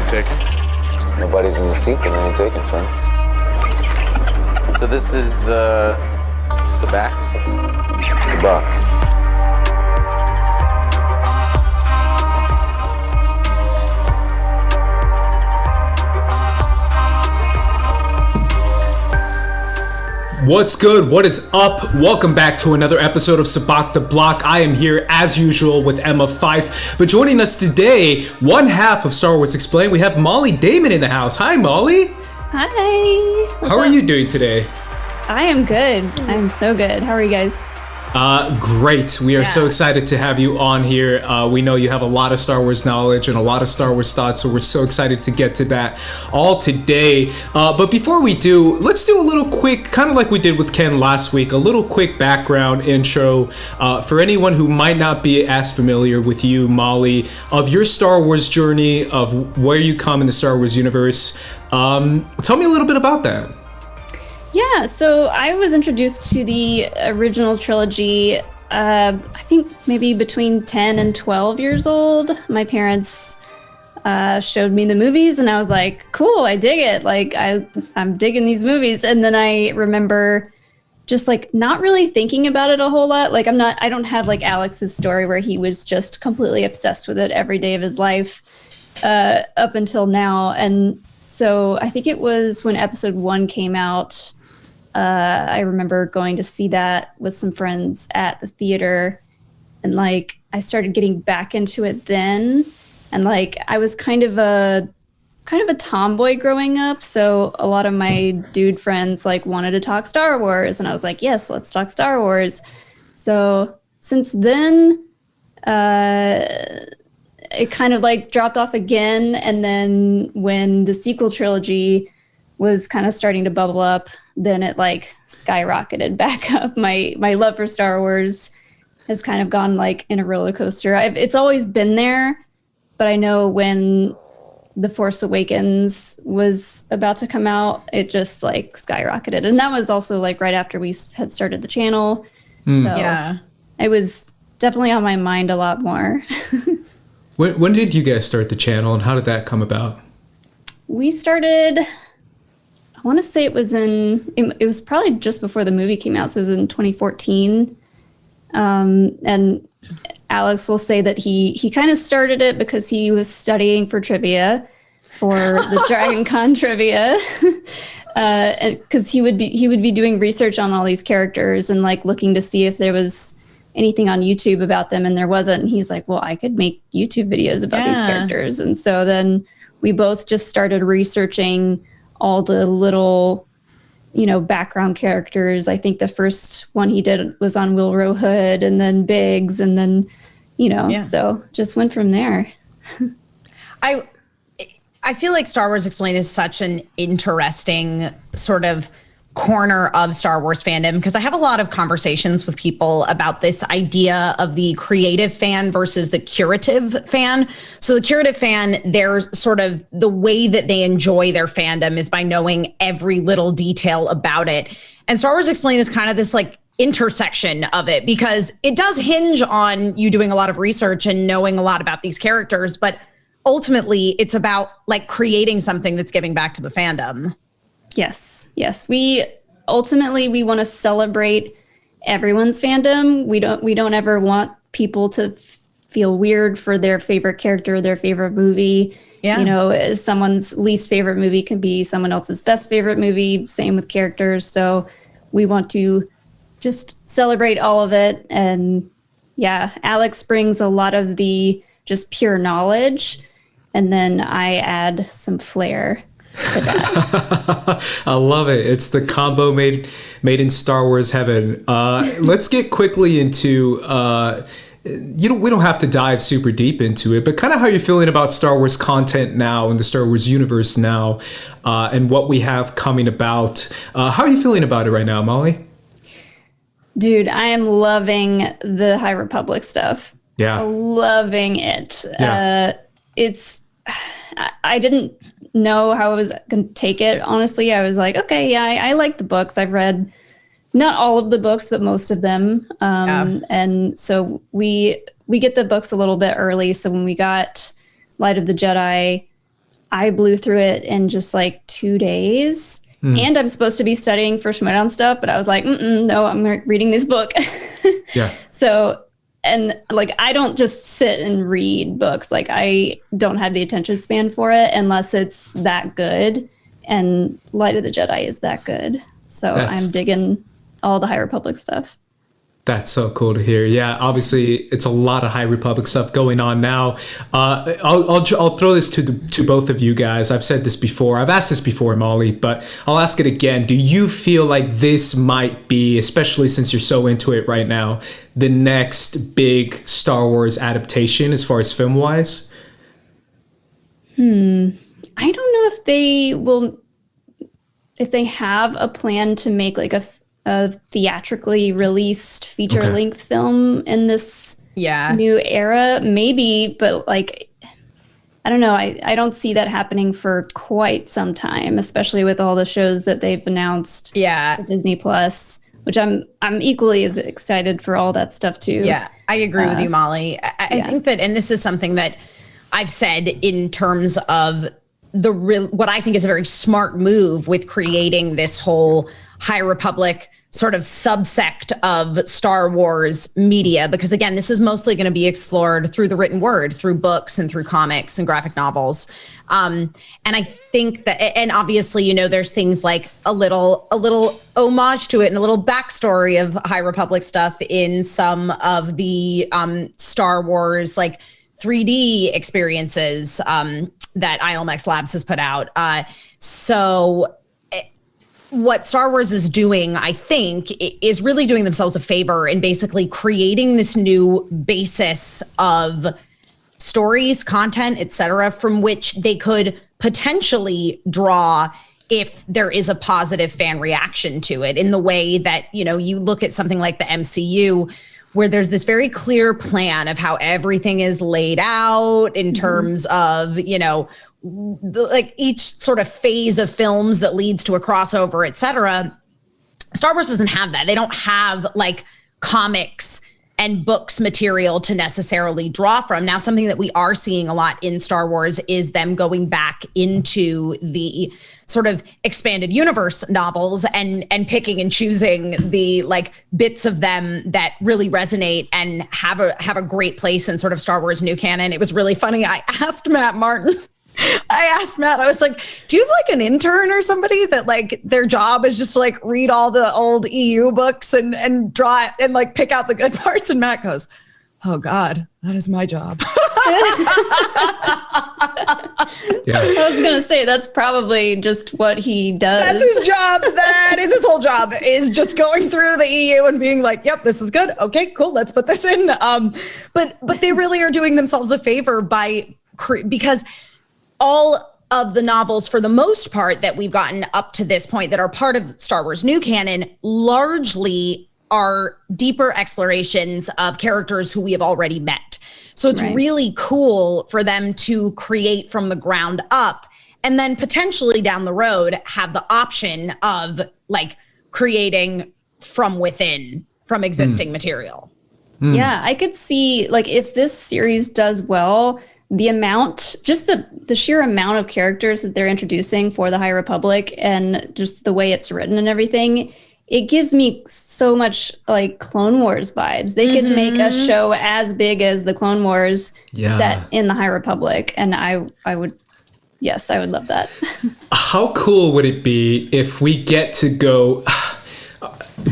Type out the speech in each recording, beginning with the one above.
seat taken? Nobody's in the seat that I ain't taking, friend. So this is, Sabacc? Sabacc. What's good? What is up? Welcome back to another episode of Sabacc the Block. I am here as usual with Emma Fyffe. But joining us today, one half of Star Wars Explained, we have Mollie Damon in the house. Hi, Mollie. Hi. How are you doing today? I am good. I'm so good. How are you guys? Great. We are so excited to have you on here. We know you have a lot of Star Wars knowledge and a lot of Star Wars thoughts, so we're so excited to get to that all today. But before we do, let's do a little quick, kind of like we did with Ken last week, a little quick background intro for anyone who might not be as familiar with you, Mollie, of your Star Wars journey, of where you come in the Star Wars universe. Tell me a little bit about that. Yeah, so I was introduced to the original trilogy, I think maybe between 10 and 12 years old. My parents showed me the movies and I was like, cool, I dig it. Like, I'm digging these movies. And then I remember just like not really thinking about it a whole lot. Like I don't have like Alex's story where he was just completely obsessed with it every day of his life up until now. And so I think it was when episode 1 came out. I remember going to see that with some friends at the theater, and like I started getting back into it then, and like I was kind of a tomboy growing up, so a lot of my dude friends like wanted to talk Star Wars, and I was like, yes, let's talk Star Wars. So since then, it kind of like dropped off again, and then when the sequel trilogy was kind of starting to bubble up, then it like skyrocketed back up. My love for Star Wars has kind of gone like in a roller coaster. It's always been there, but I know when The Force Awakens was about to come out, it just like skyrocketed. And that was also like right after we had started the channel. So yeah, it was definitely on my mind a lot more. When did you guys start the channel and how did that come about? We started, I want to say it was probably just before the movie came out. So it was in 2014. And Alex will say that he kind of started it because he was studying for trivia for the Dragon Con trivia. Because he would be doing research on all these characters and like looking to see if there was anything on YouTube about them, and there wasn't. And he's like, well, I could make YouTube videos about these characters. And so then we both just started researching all the little, background characters. I think the first one he did was on Wilro Hood, and then Biggs, and then, so just went from there. I feel like Star Wars Explained is such an interesting sort of corner of Star Wars fandom, because I have a lot of conversations with people about this idea of the creative fan versus the curative fan. So the curative fan, there's sort of the way that they enjoy their fandom is by knowing every little detail about it. And Star Wars Explained is kind of this like intersection of it, because it does hinge on you doing a lot of research and knowing a lot about these characters, but ultimately it's about like creating something that's giving back to the fandom. Yes. We want to celebrate everyone's fandom. We don't ever want people to feel weird for their favorite character, their favorite movie. Yeah. Someone's least favorite movie can be someone else's best favorite movie. Same with characters. So we want to just celebrate all of it. And yeah, Alex brings a lot of the just pure knowledge, and then I add some flair to that. I love it. It's the combo made in Star Wars heaven. Let's get quickly into we don't have to dive super deep into it, but kind of how you're feeling about Star Wars content now and the Star Wars universe now, and what we have coming about. How are you feeling about it right now, Mollie? Dude, I am loving the High Republic stuff. Yeah. Loving it. Yeah. I didn't know how I was going to take it. Honestly, I was like, okay, yeah, I like the books. I've read not all of the books, but most of them. And so we get the books a little bit early. So when we got Light of the Jedi, I blew through it in just like 2 days. And I'm supposed to be studying for Schmoedown stuff, but I was like, no, I'm reading this book. Yeah. So, and like, I don't just sit and read books. Like, I don't have the attention span for it unless it's that good. And Light of the Jedi is that good. So I'm digging all the High Republic stuff. That's so cool to hear. Yeah, obviously it's a lot of High Republic stuff going on now. I'll throw this to both of you guys. I've said this before. I've asked this before, Mollie, but I'll ask it again. Do you feel like this might be, especially since you're so into it right now, the next big Star Wars adaptation as far as film wise? I don't know if they will, if they have a plan to make like a theatrically released feature-length film in this new era, maybe, but like, I don't know. I don't see that happening for quite some time, especially with all the shows that they've announced. For Disney Plus, which I'm equally as excited for all that stuff too. Yeah, I agree with you, Mollie. I think that, and this is something that I've said in terms of what I think is a very smart move with creating this whole High Republic sort of subsect of Star Wars media, because again, this is mostly going to be explored through the written word, through books and through comics and graphic novels. And I think that, and obviously, you know, there's things like a little homage to it and a little backstory of High Republic stuff in some of the Star Wars like 3D experiences that ILMX Labs has put out. So what Star Wars is doing, I think, is really doing themselves a favor in basically creating this new basis of stories, content, etc., from which they could potentially draw if there is a positive fan reaction to it, in the way that, you know, you look at something like the MCU, where there's this very clear plan of how everything is laid out in terms of, you know, like each sort of phase of films that leads to a crossover, et cetera. Star Wars doesn't have that. They don't have like comics and books material to necessarily draw from. Now, something that we are seeing a lot in Star Wars is them going back into the sort of expanded universe novels and picking and choosing the like bits of them that really resonate and have a great place in sort of Star Wars new canon. It was really funny. I asked Matt, I was like, do you have like an intern or somebody that like their job is just to like read all the old EU books and draw and like pick out the good parts? And Matt goes, oh God, that is my job. I was going to say, that's probably just what he does. That's his job. That is his whole job, is just going through the EU and being like, yep, this is good. Okay, cool. Let's put this in. But they really are doing themselves a favor because all of the novels, for the most part, that we've gotten up to this point that are part of Star Wars new canon largely are deeper explorations of characters who we have already met. So it's really cool for them to create from the ground up, and then potentially down the road have the option of like creating from within, from existing material. Yeah, I could see like if this series does well, the amount, just the sheer amount of characters that they're introducing for the High Republic and just the way it's written and everything, it gives me so much like Clone Wars vibes. They could make a show as big as the Clone Wars set in the High Republic. And I would love that. How cool would it be if we get to go,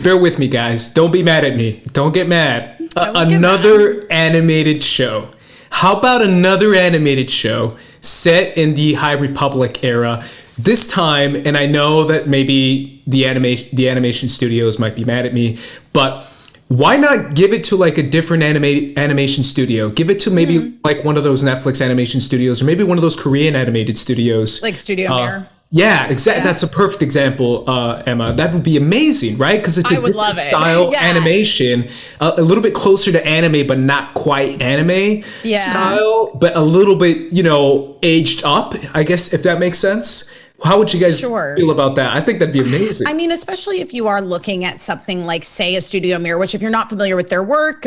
bear with me guys, don't be mad at me. Don't get mad. Another animated show. How about another animated show set in the High Republic era? This time, and I know that maybe the animation studios might be mad at me, but why not give it to like a different animation studio? Give it to maybe like one of those Netflix animation studios, or maybe one of those Korean animated studios. Like Studio Mirror. Yeah, exactly. Yeah. That's a perfect example, Emma. That would be amazing, right? Because it's a different style animation, a little bit closer to anime, but not quite anime style, but a little bit, you know, aged up, I guess, if that makes sense. How would you guys feel about that? I think that'd be amazing. I mean, especially if you are looking at something like, say, a Studio Mirror, which if you're not familiar with their work,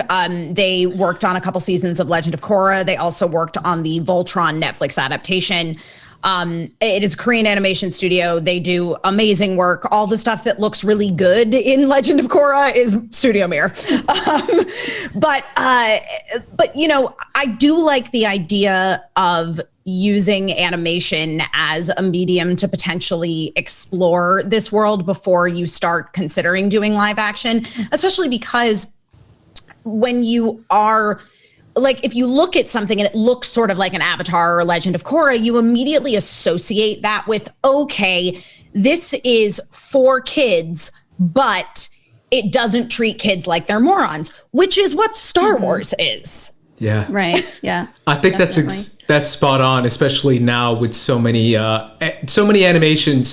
they worked on a couple seasons of Legend of Korra. They also worked on the Voltron Netflix adaptation. It is a Korean animation studio. They do amazing work. All the stuff that looks really good in Legend of Korra is Studio Mir. But you know, I do like the idea of using animation as a medium to potentially explore this world before you start considering doing live action, especially because when you are like, if you look at something and it looks sort of like an Avatar or Legend of Korra, you immediately associate that with, okay, this is for kids, but it doesn't treat kids like they're morons, which is what Star Wars is. Yeah. Right. Yeah. I think that's spot on, especially now with so many animated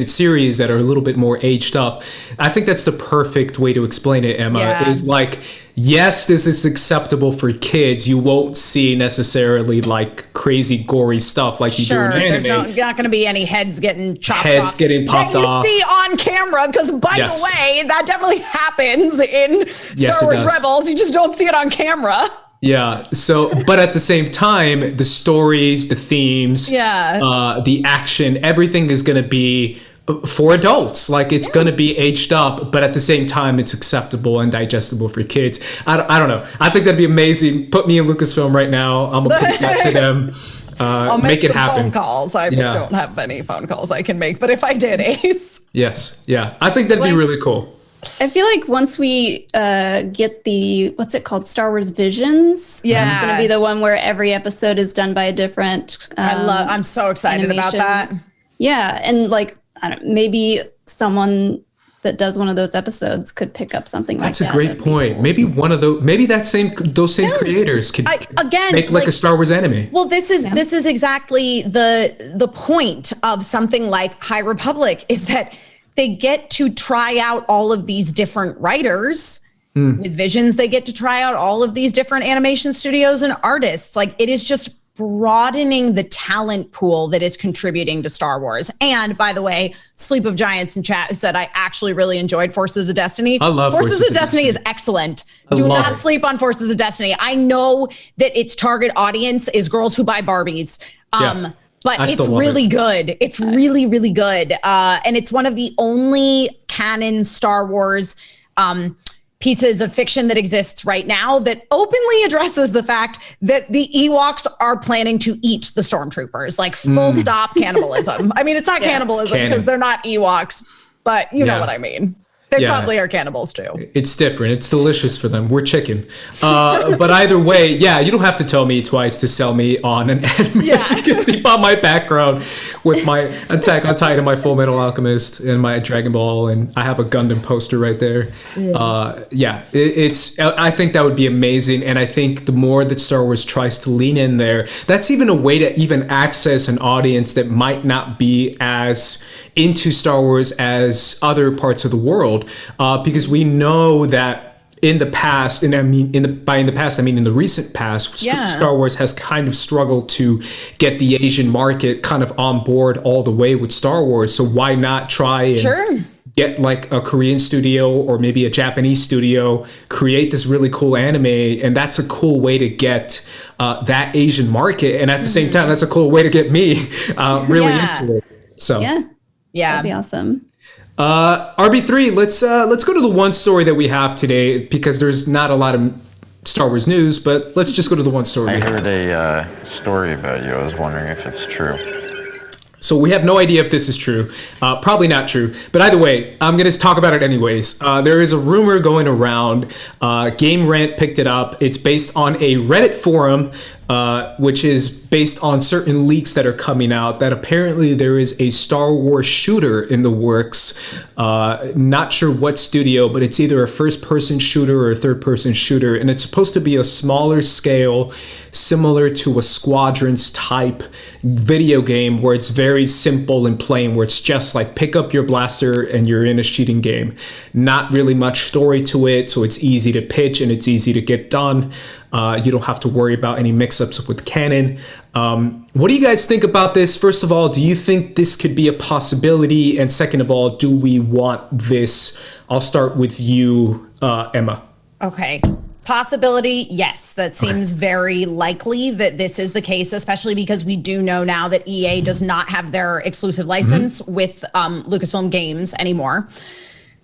series that are a little bit more aged up. I think that's the perfect way to explain it, Emma. Yeah. Is like, yes, this is acceptable for kids. You won't see necessarily like crazy gory stuff like you do in anime. There's not going to be any heads getting chopped off. Heads getting popped off. That you see on camera, because by the way, that definitely happens in Star Wars Rebels. You just don't see it on camera. Yeah. So, but at the same time, the stories, the themes, the action, everything is going to be for adults. Like, it's going to be aged up, but at the same time, it's acceptable and digestible for kids. I don't know. I think that'd be amazing. Put me in Lucasfilm right now. I'm going to pitch that to them. I'll make it happen. Phone calls. I don't have many phone calls I can make, but if I did, Ace. Yes. Yeah. I think that'd be really cool. I feel like once we get the, what's it called? Star Wars Visions. Yeah. It's going to be the one where every episode is done by a different I'm so excited animation. about that. Yeah. And like, I don't know, maybe someone that does one of those episodes could pick up something like that. That's a great point. Cool. Maybe one of those, those same creators could make like a Star Wars anime. Well, this is exactly the point of something like High Republic, is that they get to try out all of these different writers. With Visions, they get to try out all of these different animation studios and artists. Like, it is just broadening the talent pool that is contributing to Star Wars. And by the way, Sleep of Giants in chat who said, I actually really enjoyed Forces of Destiny. I love Forces of Destiny is excellent. Do not sleep on Forces of Destiny. I know that its target audience is girls who buy Barbies. But it's really good. It's really, really good. And it's one of the only canon Star Wars pieces of fiction that exists right now that openly addresses the fact that the Ewoks are planning to eat the stormtroopers, like full stop cannibalism. I mean, it's not cannibalism because they're not Ewoks, but you know what I mean. They probably are cannibals too. It's different. It's delicious for them. We're chicken. But either way, you don't have to tell me twice to sell me on an anime. As you can see by my background with my Attack on Titan, my Full Metal Alchemist, and my Dragon Ball, and I have a Gundam poster right there. I think that would be amazing. And I think the more that Star Wars tries to lean in there, that's even a way to even access an audience that might not be as into Star Wars as other parts of the world, because we know that in the past, and I mean in the recent past, Star Wars has kind of struggled to get the Asian market kind of on board all the way with Star Wars. So why not try and get like a Korean studio or maybe a Japanese studio, create this really cool anime, and that's a cool way to get that Asian market, and at the same time, that's a cool way to get me really into it. So that'd be awesome. RB3, let's go to the one story that we have today, because there's not a lot of Star Wars news, but let's just go to the one story. I heard a story about you. I was wondering if it's true. So we have no idea if this is true. Probably not true. But either way, I'm going to talk about it anyways. There is a rumor going around. Game Rant picked it up. It's based on a Reddit forum, which is based on certain leaks that are coming out, that apparently there is a Star Wars shooter in the works. Not sure what studio, but it's either a first-person shooter or a third-person shooter. And it's supposed to be a smaller scale, similar to a Squadrons type video game, where it's very simple and plain, where it's just like pick up your blaster and you're in a shooting game. Not really much story to it, so it's easy to pitch and it's easy to get done. You don't have to worry about any mix-ups with canon. What do you guys think about this? First of all, do you think this could be a possibility? And second of all, do we want this? I'll start with you, Emma. Okay. Possibility, yes. That seems very likely that this is the case, especially because we do know now that EA does not have their exclusive license with Lucasfilm Games anymore.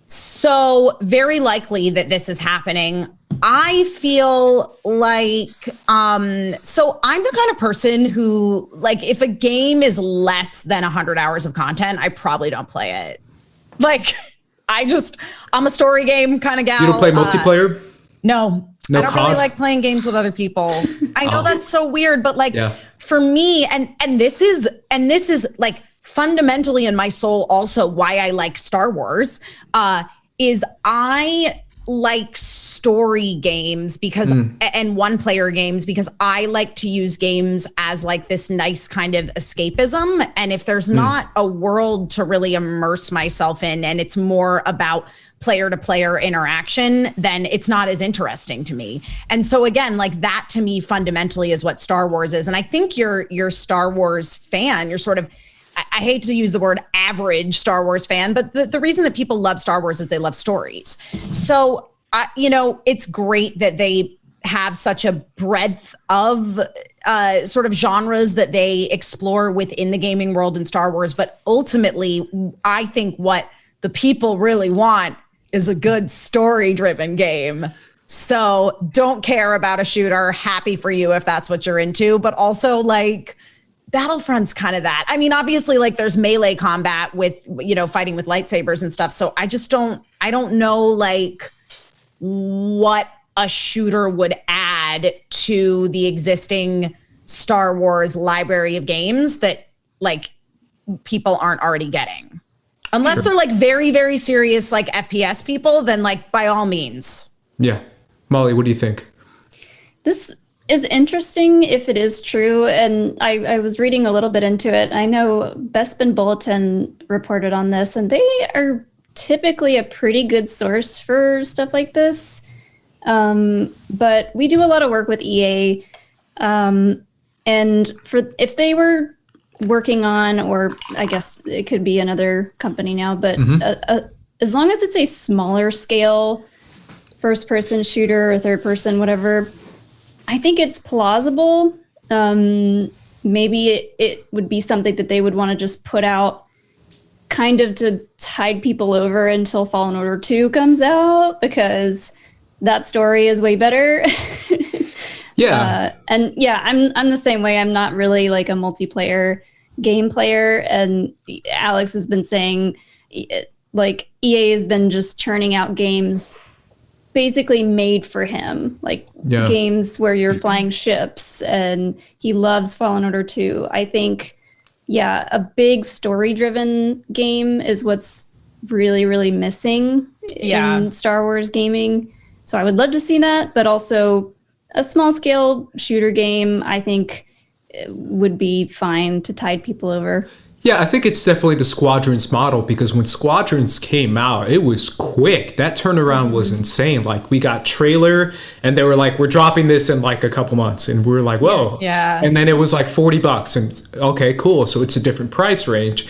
So very likely that this is happening. I feel like, so I'm the kind of person who, like, if a game is less than 100 hours of content, I probably don't play it. Like, I'm a story game kind of gal. You don't play multiplayer? No, No I don't COD? really like playing games with other people. I know that's so weird, but like Yeah. for me, and this is like fundamentally in my soul also why I like Star Wars, is I like story games because and one player games because I like to use games as like this nice kind of escapism. And if there's not a world to really immerse myself in and it's more about player to player interaction, then it's not as interesting to me. And so again, like that to me fundamentally is what Star Wars is. And I think you're Star Wars fan, you're sort of, I hate to use the word average Star Wars fan, but the reason that people love Star Wars is they love stories. So, it's great that they have such a breadth of sort of genres that they explore within the gaming world in Star Wars. But ultimately, I think what the people really want is a good story-driven game. So don't care about a shooter. Happy for you if that's what you're into. But also, like, Battlefront's kind of that. I mean, obviously, like, there's melee combat with, fighting with lightsabers and stuff. So I don't know, like, what a shooter would add to the existing Star Wars library of games that, like, people aren't already getting. Unless they're like very, very serious, like FPS people, then like by all means. Yeah. Molly, what do you think? This is interesting if it is true. And I was reading a little bit into it. I know Bespin Bulletin reported on this, and they are typically a pretty good source for stuff like this. But we do a lot of work with EA. And if they were working on, or I guess it could be another company now, but as long as it's a smaller scale first person shooter or third person, whatever, I think it's plausible. Maybe it would be something that they would want to just put out kind of to tide people over until Fallen Order 2 comes out, because that story is way better. Yeah. And yeah, I'm the same way. I'm not really like a multiplayer game player. And Alex has been saying, like, EA has been just churning out games basically made for him, like games where you're flying ships, and he loves Fallen Order 2. I think, yeah, a big story-driven game is what's really, really missing in Star Wars gaming. So I would love to see that, but also a small-scale shooter game, I think, would be fine to tide people over. Yeah, I think it's definitely the Squadrons model, because when Squadrons came out, it was quick. That turnaround was insane. Like, we got trailer and they were like, we're dropping this in like a couple months. And we were like, whoa. Yeah. And then it was like $40 and okay, cool. So it's a different price range.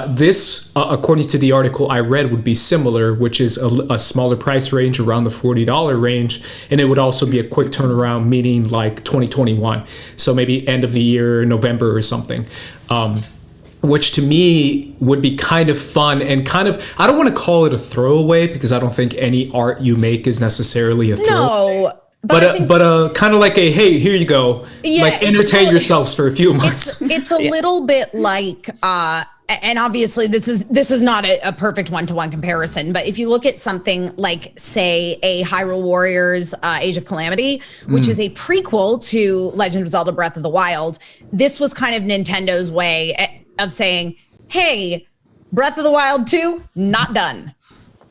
This, according to the article I read, would be similar, which is a smaller price range around the $40 range. And it would also be a quick turnaround, meaning like 2021. So maybe end of the year, November or something. Which to me would be kind of fun and kind of, I don't want to call it a throwaway, because I don't think any art you make is necessarily a throwaway. No, but kind of like a, hey, here you go, like entertain yourselves for a few months. It's a little bit like, and obviously this is not a perfect one-to-one comparison, but if you look at something like, say, a Hyrule Warriors Age of Calamity, which is a prequel to Legend of Zelda Breath of the Wild, this was kind of Nintendo's way of saying, hey, Breath of the Wild 2, not done.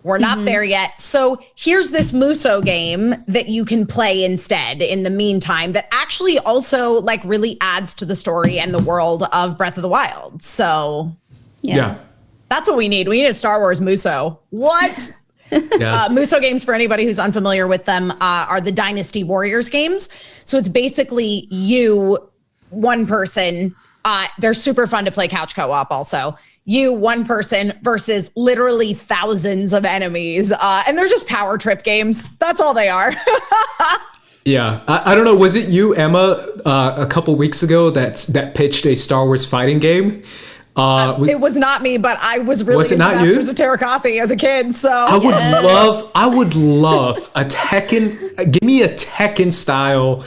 We're not there yet. So here's this Muso game that you can play instead in the meantime, that actually also like really adds to the story and the world of Breath of the Wild. So Yeah. that's what we need. We need a Star Wars Muso. What? Yeah. Muso games, for anybody who's unfamiliar with them, are the Dynasty Warriors games. So it's basically you, one person. They're super fun to play couch co-op also. you, one person, versus literally thousands of enemies. And they're just power trip games. That's all they are. Yeah, I don't know. Was it you, Emma, a couple weeks ago that pitched a Star Wars fighting game? It was not me, but I was really Was it into not you? Masters of Terrakasi as a kid. So I would love a Tekken. Give me a Tekken style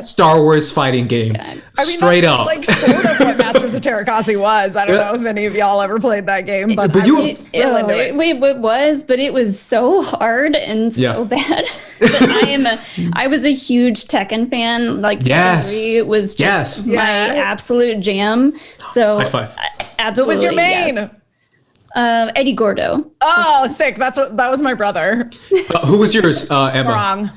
Star Wars fighting game. I mean, Straight that's up. like sort of what Masters of Terrakasi was. I don't know if any of y'all ever played that game, but I was still into it. It was, but it was so hard and so bad. But I was a huge Tekken fan. Like Tekken 3 was just my absolute jam. So High five. Absolutely. Who was your main? Yes. Eddie Gordo. Oh, sick. That was my brother. Who was yours, Emma? Wrong.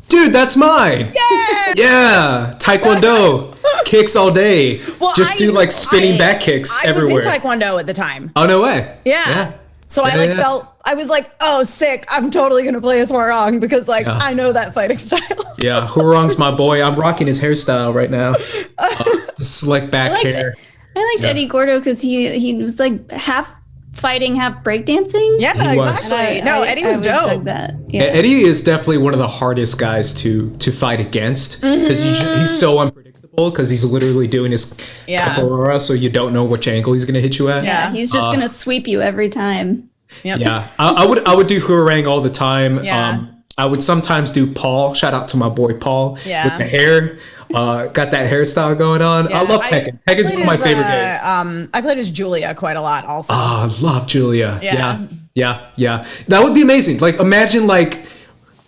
Dude, that's mine. Yes! Yeah, Taekwondo, kicks all day. Well, Just do like spinning back kicks everywhere. I was in Taekwondo at the time. Oh, no way. Yeah. So I felt, I was like, oh, sick. I'm totally going to play as Hwarang because I know that fighting style. Yeah, Hwarang's my boy. I'm rocking his hairstyle right now. The slick back hair. I liked Eddie Gordo because he was like half fighting, half breakdancing. Yeah, He was. exactly. No, Eddie was dope. Dug that. Yeah. Eddie is definitely one of the hardest guys to fight against because he's so unpredictable because he's literally doing his capoeira, so you don't know which angle he's gonna hit you at. Yeah, he's just gonna sweep you every time. Yep. Yeah, I would do Hwarang all the time. Yeah. I would sometimes do Paul. Shout out to my boy Paul with the hair. Got that hairstyle going on. Yeah, I love Tekken. Tekken's one of my favorite games. I played as Julia quite a lot also. Oh, I love Julia. Yeah. Yeah. That would be amazing. Like, imagine like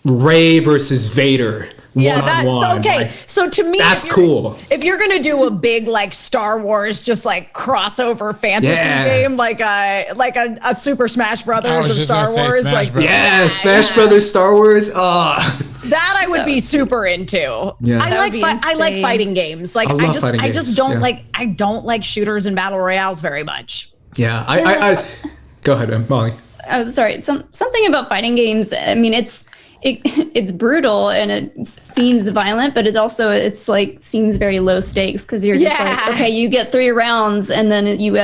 Rey versus Vader. One-on-one. Okay. Like, so to me, that's cool. If you're gonna do a big like Star Wars, just like crossover fantasy game, like a Super Smash Brothers of Star Wars, Smash Brothers, Star Wars. That I would be super into. Yeah. I like fighting games. Like I just don't games. don't like shooters and battle royales very much. Yeah. I go ahead, Molly. Oh, sorry. Something about fighting games. I mean, it's brutal and it seems violent, but it's like seems very low stakes because you're just like, okay, you get 3 rounds and then you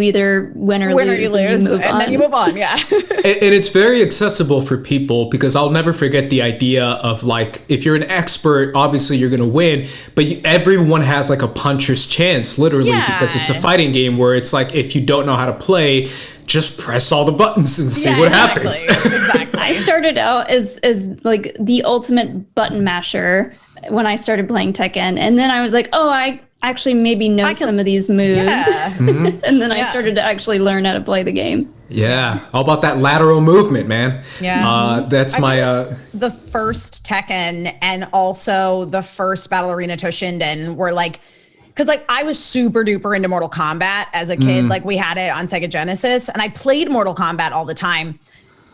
either win or lose, and then you move on. Yeah. And it's very accessible for people because I'll never forget the idea of like, if you're an expert, obviously you're going to win, but everyone has like a puncher's chance, literally, because it's a fighting game where it's like, if you don't know how to play, just press all the buttons and see what happens. Exactly. I started out as like the ultimate button masher when I started playing Tekken, and then I was like, oh, I actually maybe know some of these moves, and then I started to actually learn how to play the game. Yeah, all about that lateral movement, man. Yeah, that's the first Tekken and also the first Battle Arena Toshinden were like. Because like I was super duper into Mortal Kombat as a kid. Like we had it on Sega Genesis and I played Mortal Kombat all the time.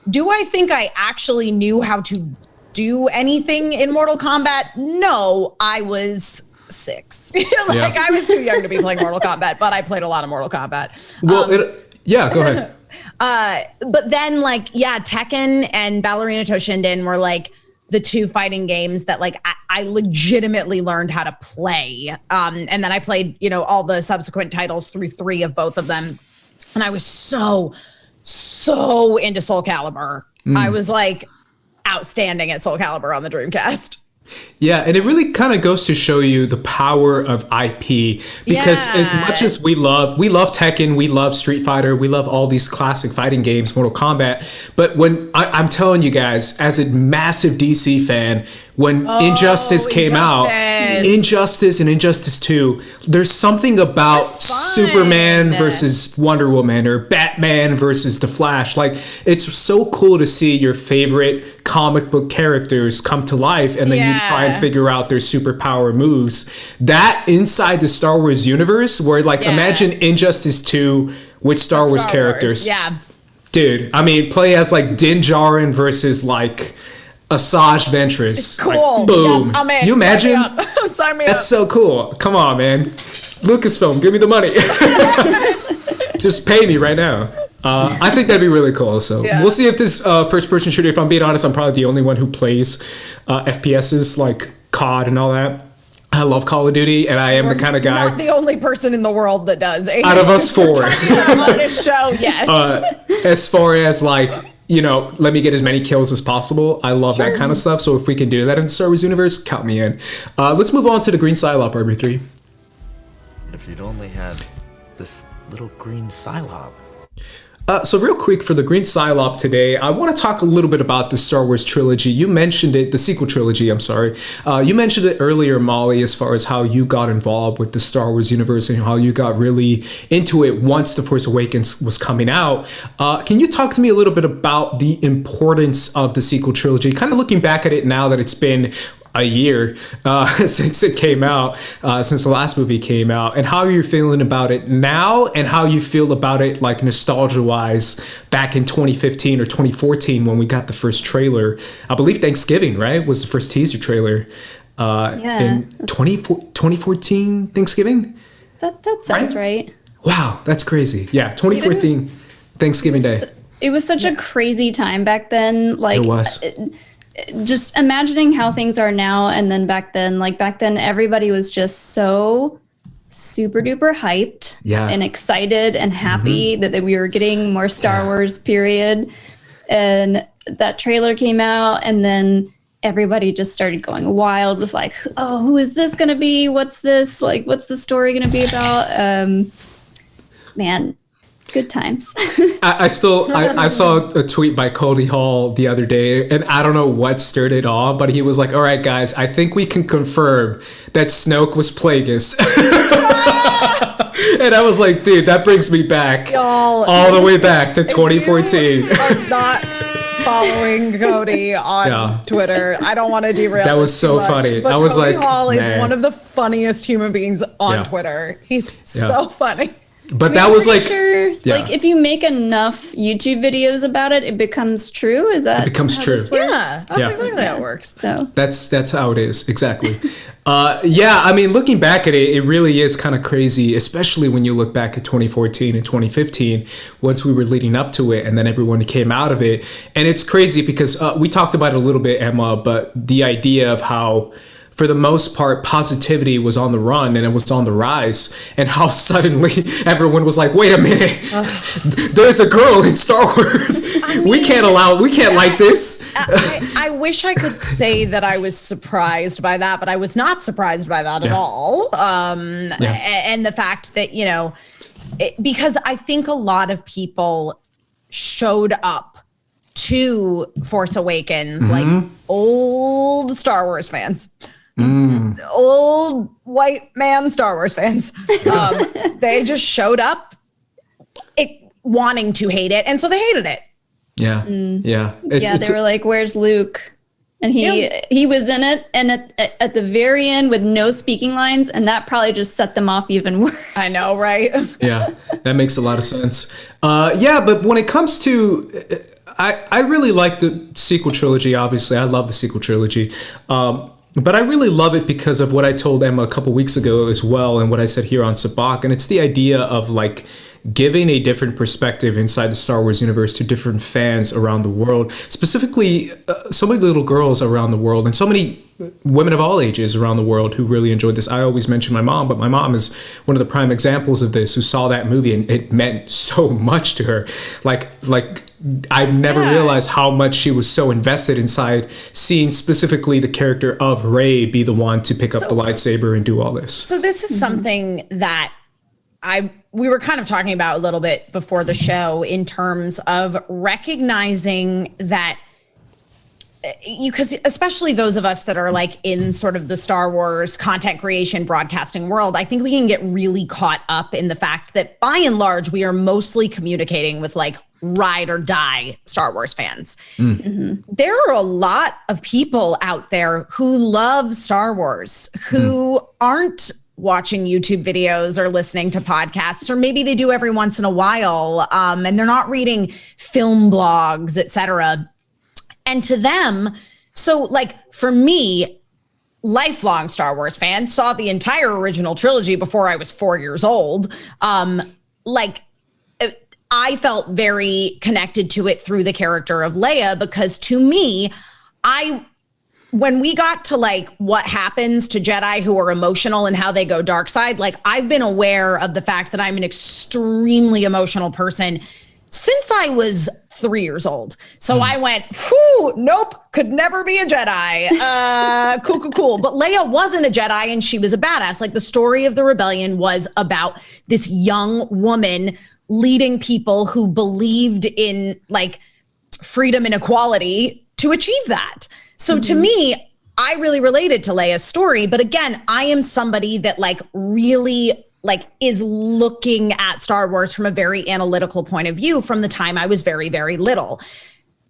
Do I think I actually knew how to do anything in Mortal Kombat? No, I was 6. I was too young to be playing Mortal Kombat, but I played a lot of Mortal Kombat. Well, go ahead. But then Tekken and Battle Arena Toshinden were like the 2 fighting games that like I legitimately learned how to play. And then I played, all the subsequent titles through 3 of both of them. And I was so into Soul Calibur. I was like outstanding at Soul Calibur on the Dreamcast. Yeah, and it really kind of goes to show you the power of IP because as much as we love Tekken, we love Street Fighter, we love all these classic fighting games, Mortal Kombat, but when I'm telling you guys, as a massive DC fan, when Injustice came out, Injustice and Injustice 2, there's something about Superman versus Wonder Woman or Batman versus The Flash. Like, it's so cool to see your favorite comic book characters come to life and then you try and figure out their superpower moves. That inside the Star Wars universe, where imagine Injustice 2 with Star Wars characters. Yeah. Dude, I mean, play as like Din Djarin versus like Asajj Ventress. It's cool. Like, boom. Yeah, I'm in. You imagine? Sign me up. That's so cool. Come on, man. Lucasfilm, give me the money. Just pay me right now. I think that'd be really cool. So we'll see if this first-person shooter, if I'm being honest, I'm probably the only one who plays FPSs like COD and all that. I love Call of Duty, and I am the kind of guy. Not the only person in the world that does. Out of us four. On this show, yes. As far as like, let me get as many kills as possible. I love that kind of stuff. So if we can do that in the Star Wars universe, count me in. Let's move on to the green Psylop, RB3. If you'd only had this little green Psylop. So real quick, for the green Psylop today, I want to talk a little bit about the Star Wars trilogy. You mentioned it, the sequel trilogy, I'm sorry. You mentioned it earlier, Mollie, as far as how you got involved with the Star Wars universe and how you got really into it once The Force Awakens was coming out. Can you talk to me a little bit about the importance of the sequel trilogy? Kind of looking back at it now that it's been a year since it came out, since the last movie came out, and how you're feeling about it now, and how you feel about it like nostalgia-wise back in 2015 or 2014 when we got the first trailer. I believe Thanksgiving, right, was the first teaser trailer in 2014 Thanksgiving? That sounds right. Wow, that's crazy. Yeah, 2014 Thanksgiving Day. It was such a crazy time back then. Like, it was. Just imagining how things are now and then back then, everybody was just so super duper hyped and excited and happy that we were getting more Star Wars, period. And that trailer came out, and then everybody just started going wild with like, oh, who is this going to be? What's this? Like, what's the story going to be about? Man, good times. I saw a tweet by Cody Hall the other day, and I don't know what stirred it all, but he was like, all right, guys, I think we can confirm that Snoke was Plagueis. And I was like, dude, that brings me back all the way back to 2014. I'm not following Cody on Twitter. I don't want to derail. That was so funny. But I was Cody like, Hall is man. one of the funniest human beings on Twitter. He's so funny. But that was like, like if you make enough YouTube videos about it, it becomes true. Is that it becomes true? Yeah, that's exactly how it works. So that's how it is exactly. I mean, looking back at it, it really is kind of crazy, especially when you look back at 2014 and 2015, once we were leading up to it, and then everyone came out of it, and it's crazy because we talked about it a little bit, Emma, but the idea of how, for the most part, positivity was on the run and it was on the rise, and how suddenly everyone was like, wait a minute, there's a girl in Star Wars. I mean, we can't like this. I wish I could say that I was surprised by that, but I was not surprised by that at all. And the fact that, because I think a lot of people showed up to Force Awakens like old Star Wars fans. Old white man Star Wars fans. They just showed up wanting to hate it, and so they hated it. They were like, where's Luke? And he was in it, and at the very end with no speaking lines, and that probably just set them off even worse. I know, right? Yeah, that makes a lot of sense. But when it comes to I really like the sequel trilogy, obviously. I love the sequel trilogy. But I really love it because of what I told Emma a couple weeks ago as well, and what I said here on Sabacc. And it's the idea of like giving a different perspective inside the Star Wars universe to different fans around the world, specifically so many little girls around the world and so many women of all ages around the world who really enjoyed this. I always mention my mom, but my mom is one of the prime examples of this, who saw that movie and it meant so much to her. Like I've never realized how much she was so invested inside seeing specifically the character of Rey be the one to pick up the lightsaber and do all this. So this is something that we were kind of talking about a little bit before the show, in terms of recognizing that because especially those of us that are like in sort of the Star Wars content creation broadcasting world, I think we can get really caught up in the fact that by and large, we are mostly communicating with like ride or die Star Wars fans. There are a lot of people out there who love Star Wars, who aren't watching YouTube videos or listening to podcasts, or maybe they do every once in a while, and they're not reading film blogs, etc. And to them, so like for me, lifelong Star Wars fan, saw the entire original trilogy before I was 4 years old. I felt very connected to it through the character of Leia, because to me, I when we got to like what happens to Jedi who are emotional and how they go dark side, like I've been aware of the fact that I'm an extremely emotional person since I was 3 years old. So I went, whew, nope, could never be a Jedi. Cool. But Leia wasn't a Jedi and she was a badass. Like the story of the rebellion was about this young woman leading people who believed in like freedom and equality to achieve that. So to me, I really related to Leia's story. But again, I am somebody that like really like is looking at Star Wars from a very analytical point of view from the time I was very, very little.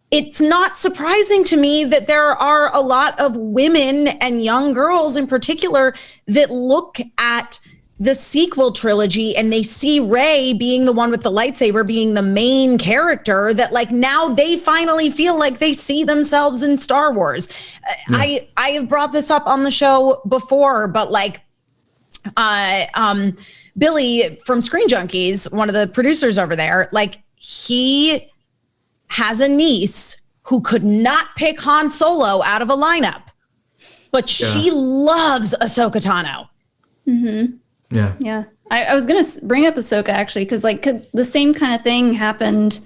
It's not surprising to me that there are a lot of women and young girls in particular that look at the sequel trilogy and they see Rey being the one with the lightsaber, being the main character, that like now they finally feel like they see themselves in Star Wars. I have brought this up on the show before, but like Billy from Screen Junkies, one of the producers over there, like he has a niece who could not pick Han Solo out of a lineup, but she loves Ahsoka Tano. Yeah. I was gonna bring up Ahsoka actually, because like the same kind of thing happened.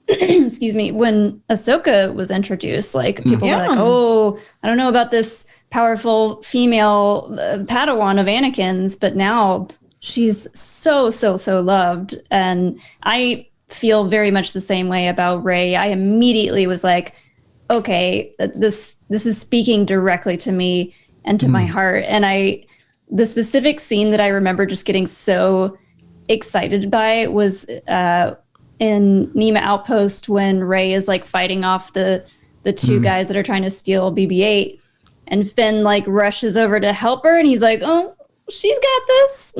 Excuse me, when Ahsoka was introduced, like people were like, "Oh, I don't know about this powerful female Padawan of Anakin's," but now she's so loved, and I feel very much the same way about Rey. I immediately was like, "Okay, this is speaking directly to me and to my heart," and the specific scene that I remember just getting so excited by was in Nema Outpost when Rey is like fighting off the two guys that are trying to steal BB-8, and Finn like rushes over to help her, and he's like, "Oh, she's got this,"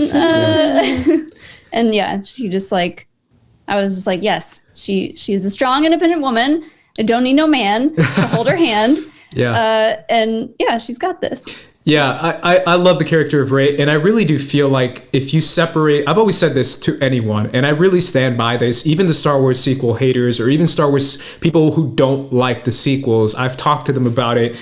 and she just like, I was just like, yes, she's a strong, independent woman. I don't need no man to hold her hand. She's got this. Yeah, I love the character of Rey, and I really do feel like if you separate, I've always said this to anyone, and I really stand by this, even the Star Wars sequel haters, or even Star Wars people who don't like the sequels, I've talked to them about it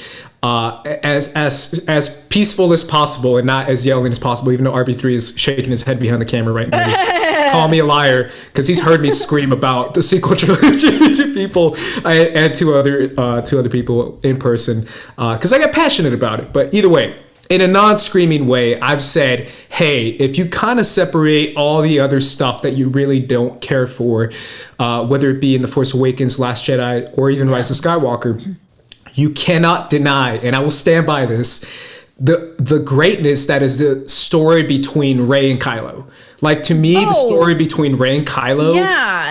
as peaceful as possible and not as yelling as possible, even though RB3 is shaking his head behind the camera right now. He's calling me a liar because he's heard me scream about the sequel trilogy to people and to other people in person because I get passionate about it. But either way, in a non-screaming way, I've said, hey, if you kind of separate all the other stuff that you really don't care for, whether it be in The Force Awakens, Last Jedi, or even Rise of Skywalker, you cannot deny, and I will stand by this, the greatness that is the story between Rey and Kylo. Like, to me, the story between Rey and Kylo,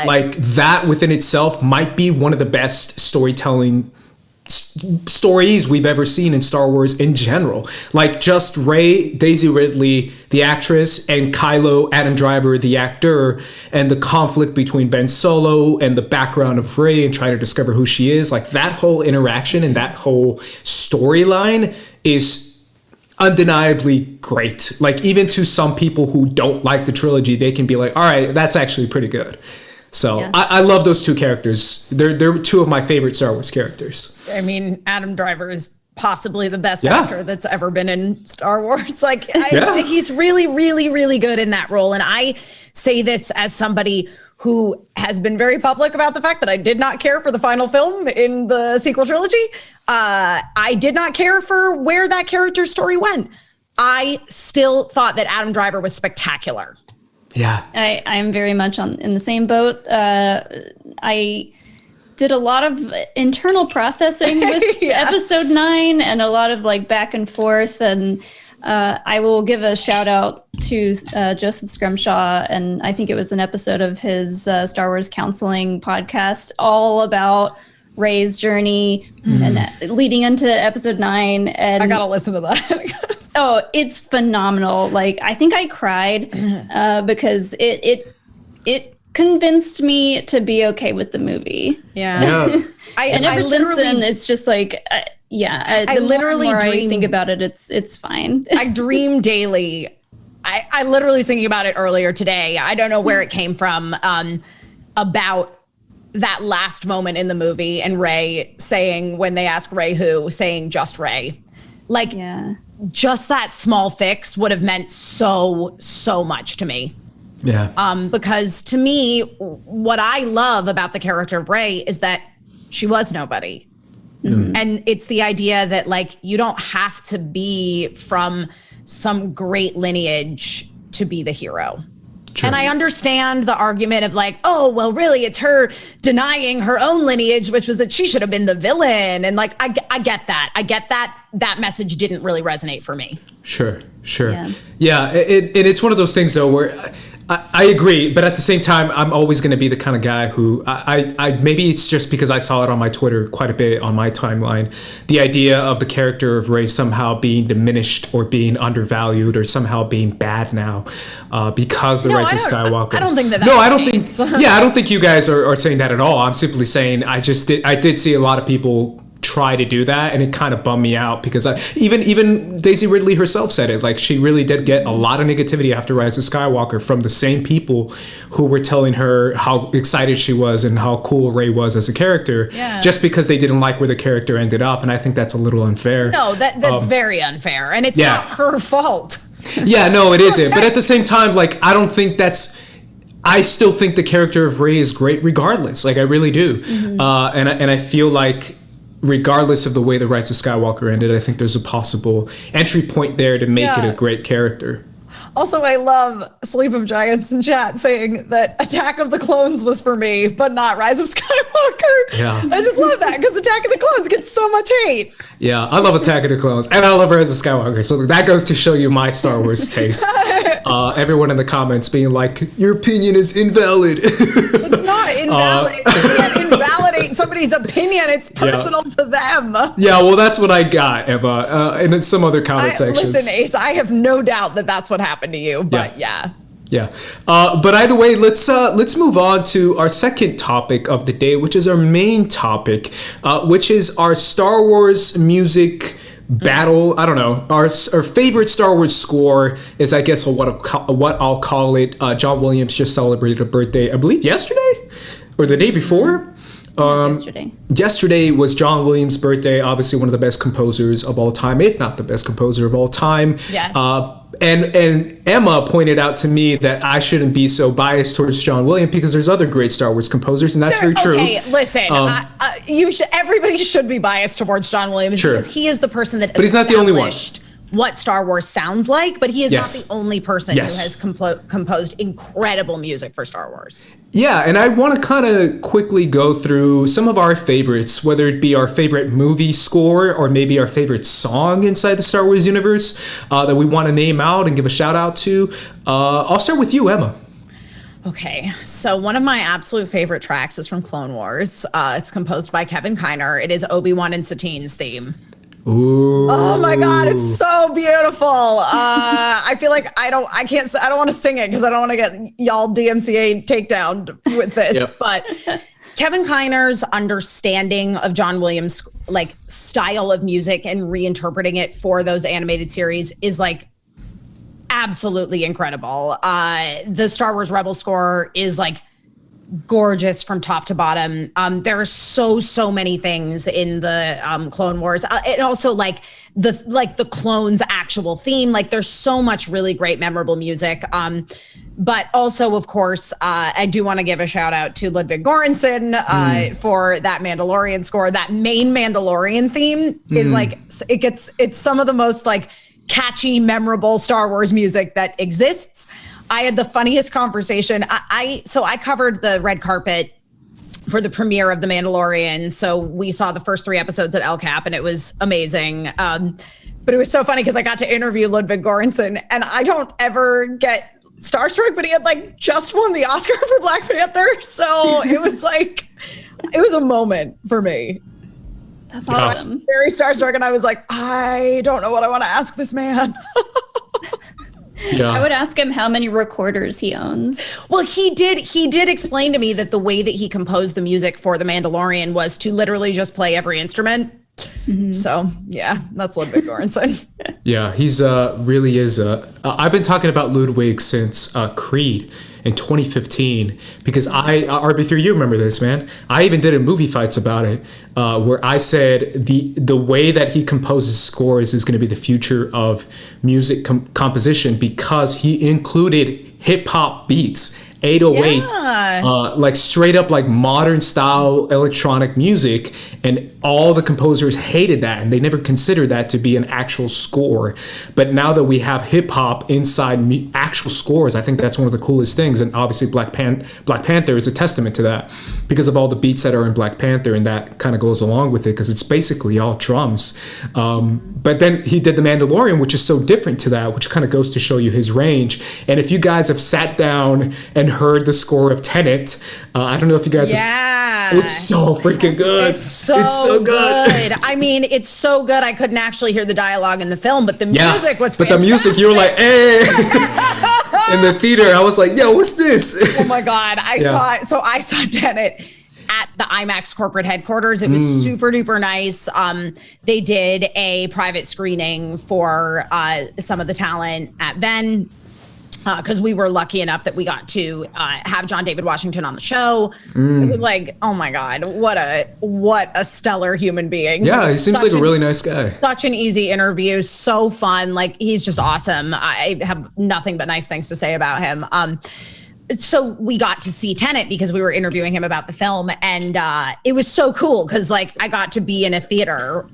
like, that within itself might be one of the best storytelling stories we've ever seen in Star Wars in general. Like, just Rey, Daisy Ridley, the actress, and Kylo, Adam Driver, the actor, and the conflict between Ben Solo and the background of Rey and trying to discover who she is. Like, that whole interaction and that whole storyline is undeniably great. Like, even to some people who don't like the trilogy, they can be like, all right, that's actually pretty good. So I love those two characters. They're two of my favorite Star Wars characters. I mean, Adam Driver is possibly the best actor that's ever been in Star Wars. Like, I think he's really, really, really good in that role. And I say this as somebody who has been very public about the fact that I did not care for the final film in the sequel trilogy. I did not care for where that character's story went. I still thought that Adam Driver was spectacular. Yeah, I'm very much in the same boat. I did a lot of internal processing with episode 9 and a lot of like back and forth. And I will give a shout out to Joseph Scrimshaw. And I think it was an episode of his Star Wars Counseling podcast all about Rey's journey and leading into episode 9. And I got to listen to that. Oh, it's phenomenal. Like, I think I cried because it convinced me to be okay with the movie. Yeah. And ever since then, it's just like, I literally more I think about it, it's fine. I dream daily. I literally was thinking about it earlier today. I don't know where it came from, about that last moment in the movie and Rey saying, when they ask Rey who, saying just Rey. Like, just that small fix would have meant so much to me. Yeah. Because to me, what I love about the character of Rey is that she was nobody. And it's the idea that, like, you don't have to be from some great lineage to be the hero. True. And I understand the argument of like, oh, well, really, it's her denying her own lineage, which was that she should have been the villain. And like, I get that. I get that. That message didn't really resonate for me. Sure. Yeah. It's one of those things, though, where I agree. But at the same time, I'm always going to be the kind of guy who I maybe it's just because I saw it on my Twitter quite a bit on my timeline. The idea of the character of Rey somehow being diminished or being undervalued or somehow being bad now because the Rise of Skywalker. I don't think that. No, I don't think. Yeah, I don't think you guys are saying that at all. I'm simply saying I did see a lot of people try to do that, and it kind of bummed me out because even Daisy Ridley herself said it. Like, she really did get a lot of negativity after Rise of Skywalker from the same people who were telling her how excited she was and how cool Rey was as a character, just because they didn't like where the character ended up. And I think that's a little unfair. No, that's very unfair, and it's not her fault. Yeah, no, it isn't. But at the same time, like, I still think the character of Rey is great regardless. Like, I really do. And I feel like, regardless of the way the Rise of Skywalker ended, I think there's a possible entry point there to make it a great character. Also, I love Sleep of Giants in chat saying that Attack of the Clones was for me, but not Rise of Skywalker. Yeah. I just love that because Attack of the Clones gets so much hate. Yeah, I love Attack of the Clones, and I love Rise of Skywalker. So that goes to show you my Star Wars taste. Everyone in the comments being like, your opinion is invalid. It's not invalid. You can't invalidate somebody's opinion. It's personal to them. Yeah, well, that's what I got, Eva. And in some other comment sections. Listen, Ace, I have no doubt that that's what happened to you, but yeah. But either way, let's move on to our second topic of the day, which is our main topic, which is our Star Wars music battle. I don't know. Our favorite Star Wars score is, I guess, what I'll call it. John Williams just celebrated a birthday, I believe, yesterday or the day before. Yesterday. Yesterday was John Williams' birthday, obviously one of the best composers of all time, if not the best composer of all time. Yes. And Emma pointed out to me that I shouldn't be so biased towards John Williams because there's other great Star Wars composers, and that's very true. Okay, listen, everybody should be biased towards John Williams because he is the person that. But he's not the only one. What Star Wars sounds like, but he is not the only person who has composed incredible music for Star Wars. Yeah, and I want to kind of quickly go through some of our favorites, whether it be our favorite movie score or maybe our favorite song inside the Star Wars universe that we want to name out and give a shout out to. I'll start with you, Emma. Okay, so one of my absolute favorite tracks is from Clone Wars. It's composed by Kevin Kiner. It is Obi-Wan and Satine's theme. Ooh. Oh my God, it's so beautiful. I feel like I don't want to sing it because I don't want to get y'all DMCA takedown with this. But Kevin Kiner's understanding of John Williams' like style of music and reinterpreting it for those animated series is like absolutely incredible. The Star Wars Rebels score is like gorgeous from top to bottom. There are so many things in the Clone Wars. And also like the clones' actual theme. Like there's so much really great, memorable music. But also, of course, I do want to give a shout out to Ludwig Göransson for that Mandalorian score. That main Mandalorian theme is like it's some of the most like catchy, memorable Star Wars music that exists. I had the funniest conversation. So I covered the red carpet for the premiere of The Mandalorian. So we saw the first 3 episodes at El Cap, and it was amazing. But it was so funny because I got to interview Ludwig Göransson, and I don't ever get starstruck, but he had like just won the Oscar for Black Panther. So it was like, it was a moment for me. That's awesome. Very starstruck, and I was like, I don't know what I want to ask this man. I would ask him how many recorders he owns. Well, he did explain to me that the way that he composed the music for The Mandalorian was to literally just play every instrument. So yeah, that's Ludwig Göransson. Yeah, he's really is. I've been talking about Ludwig since Creed in 2015 because RB3, you remember this, man? I even did a movie fights about it where I said the way that he composes scores is going to be the future of music composition because he included hip hop beats. 808, like straight up like modern style electronic music, and all the composers hated that and they never considered that to be an actual score. But now that we have hip hop inside actual scores, I think that's one of the coolest things. And obviously Black Panther is a testament to that because of all the beats that are in Black Panther, and that kind of goes along with it because it's basically all drums. But then he did The Mandalorian, which is so different to that, which kind of goes to show you his range. And if you guys have sat down and heard the score of Tenet, I don't know if you guys have, it's so freaking good. It's so good. I mean, it's so good. I couldn't actually hear the dialogue in the film, but the music was fantastic. But the music, you were like, hey. In the theater, I was like, yo, what's this? Oh my God. I saw Tenet at the IMAX corporate headquarters. It was super duper nice. They did a private screening for some of the talent at Venn, because we were lucky enough that we got to have John David Washington on the show. It was like, oh my God, what a stellar human being. Yeah, he seems like a really nice guy. Such an easy interview, so fun. Like, he's just awesome. I have nothing but nice things to say about him. So we got to see Tenet because we were interviewing him about the film, and it was so cool because like I got to be in a theater,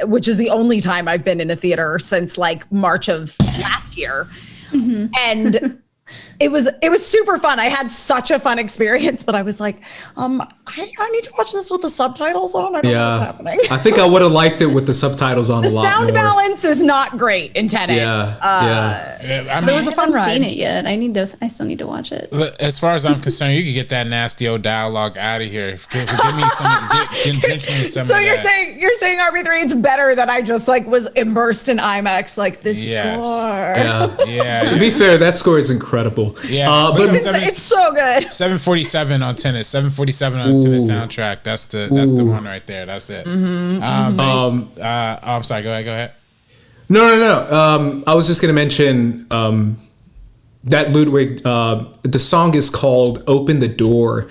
which is the only time I've been in a theater since like March of last year. And it was super fun. I had such a fun experience, but I was like, I need to watch this with the subtitles on. I don't know what's happening. I think I would have liked it with the subtitles on a lot more. The sound balance is not great in Tenet. I mean, it was a fun ride. I haven't seen it yet. I still need to watch it. As far as I'm concerned, you can get that nasty old dialogue out of here. Give me some. Drink me some. So of you're that. saying RB3, it's better that I just like was immersed in IMAX, like this score. To be fair, that score is incredible. But it's so good. 747 on Tenet. 747 on Tenet soundtrack. That's the one right there. That's it. I'm sorry. Go ahead. No. I was just gonna mention that Ludwig. The song is called "Open the Door."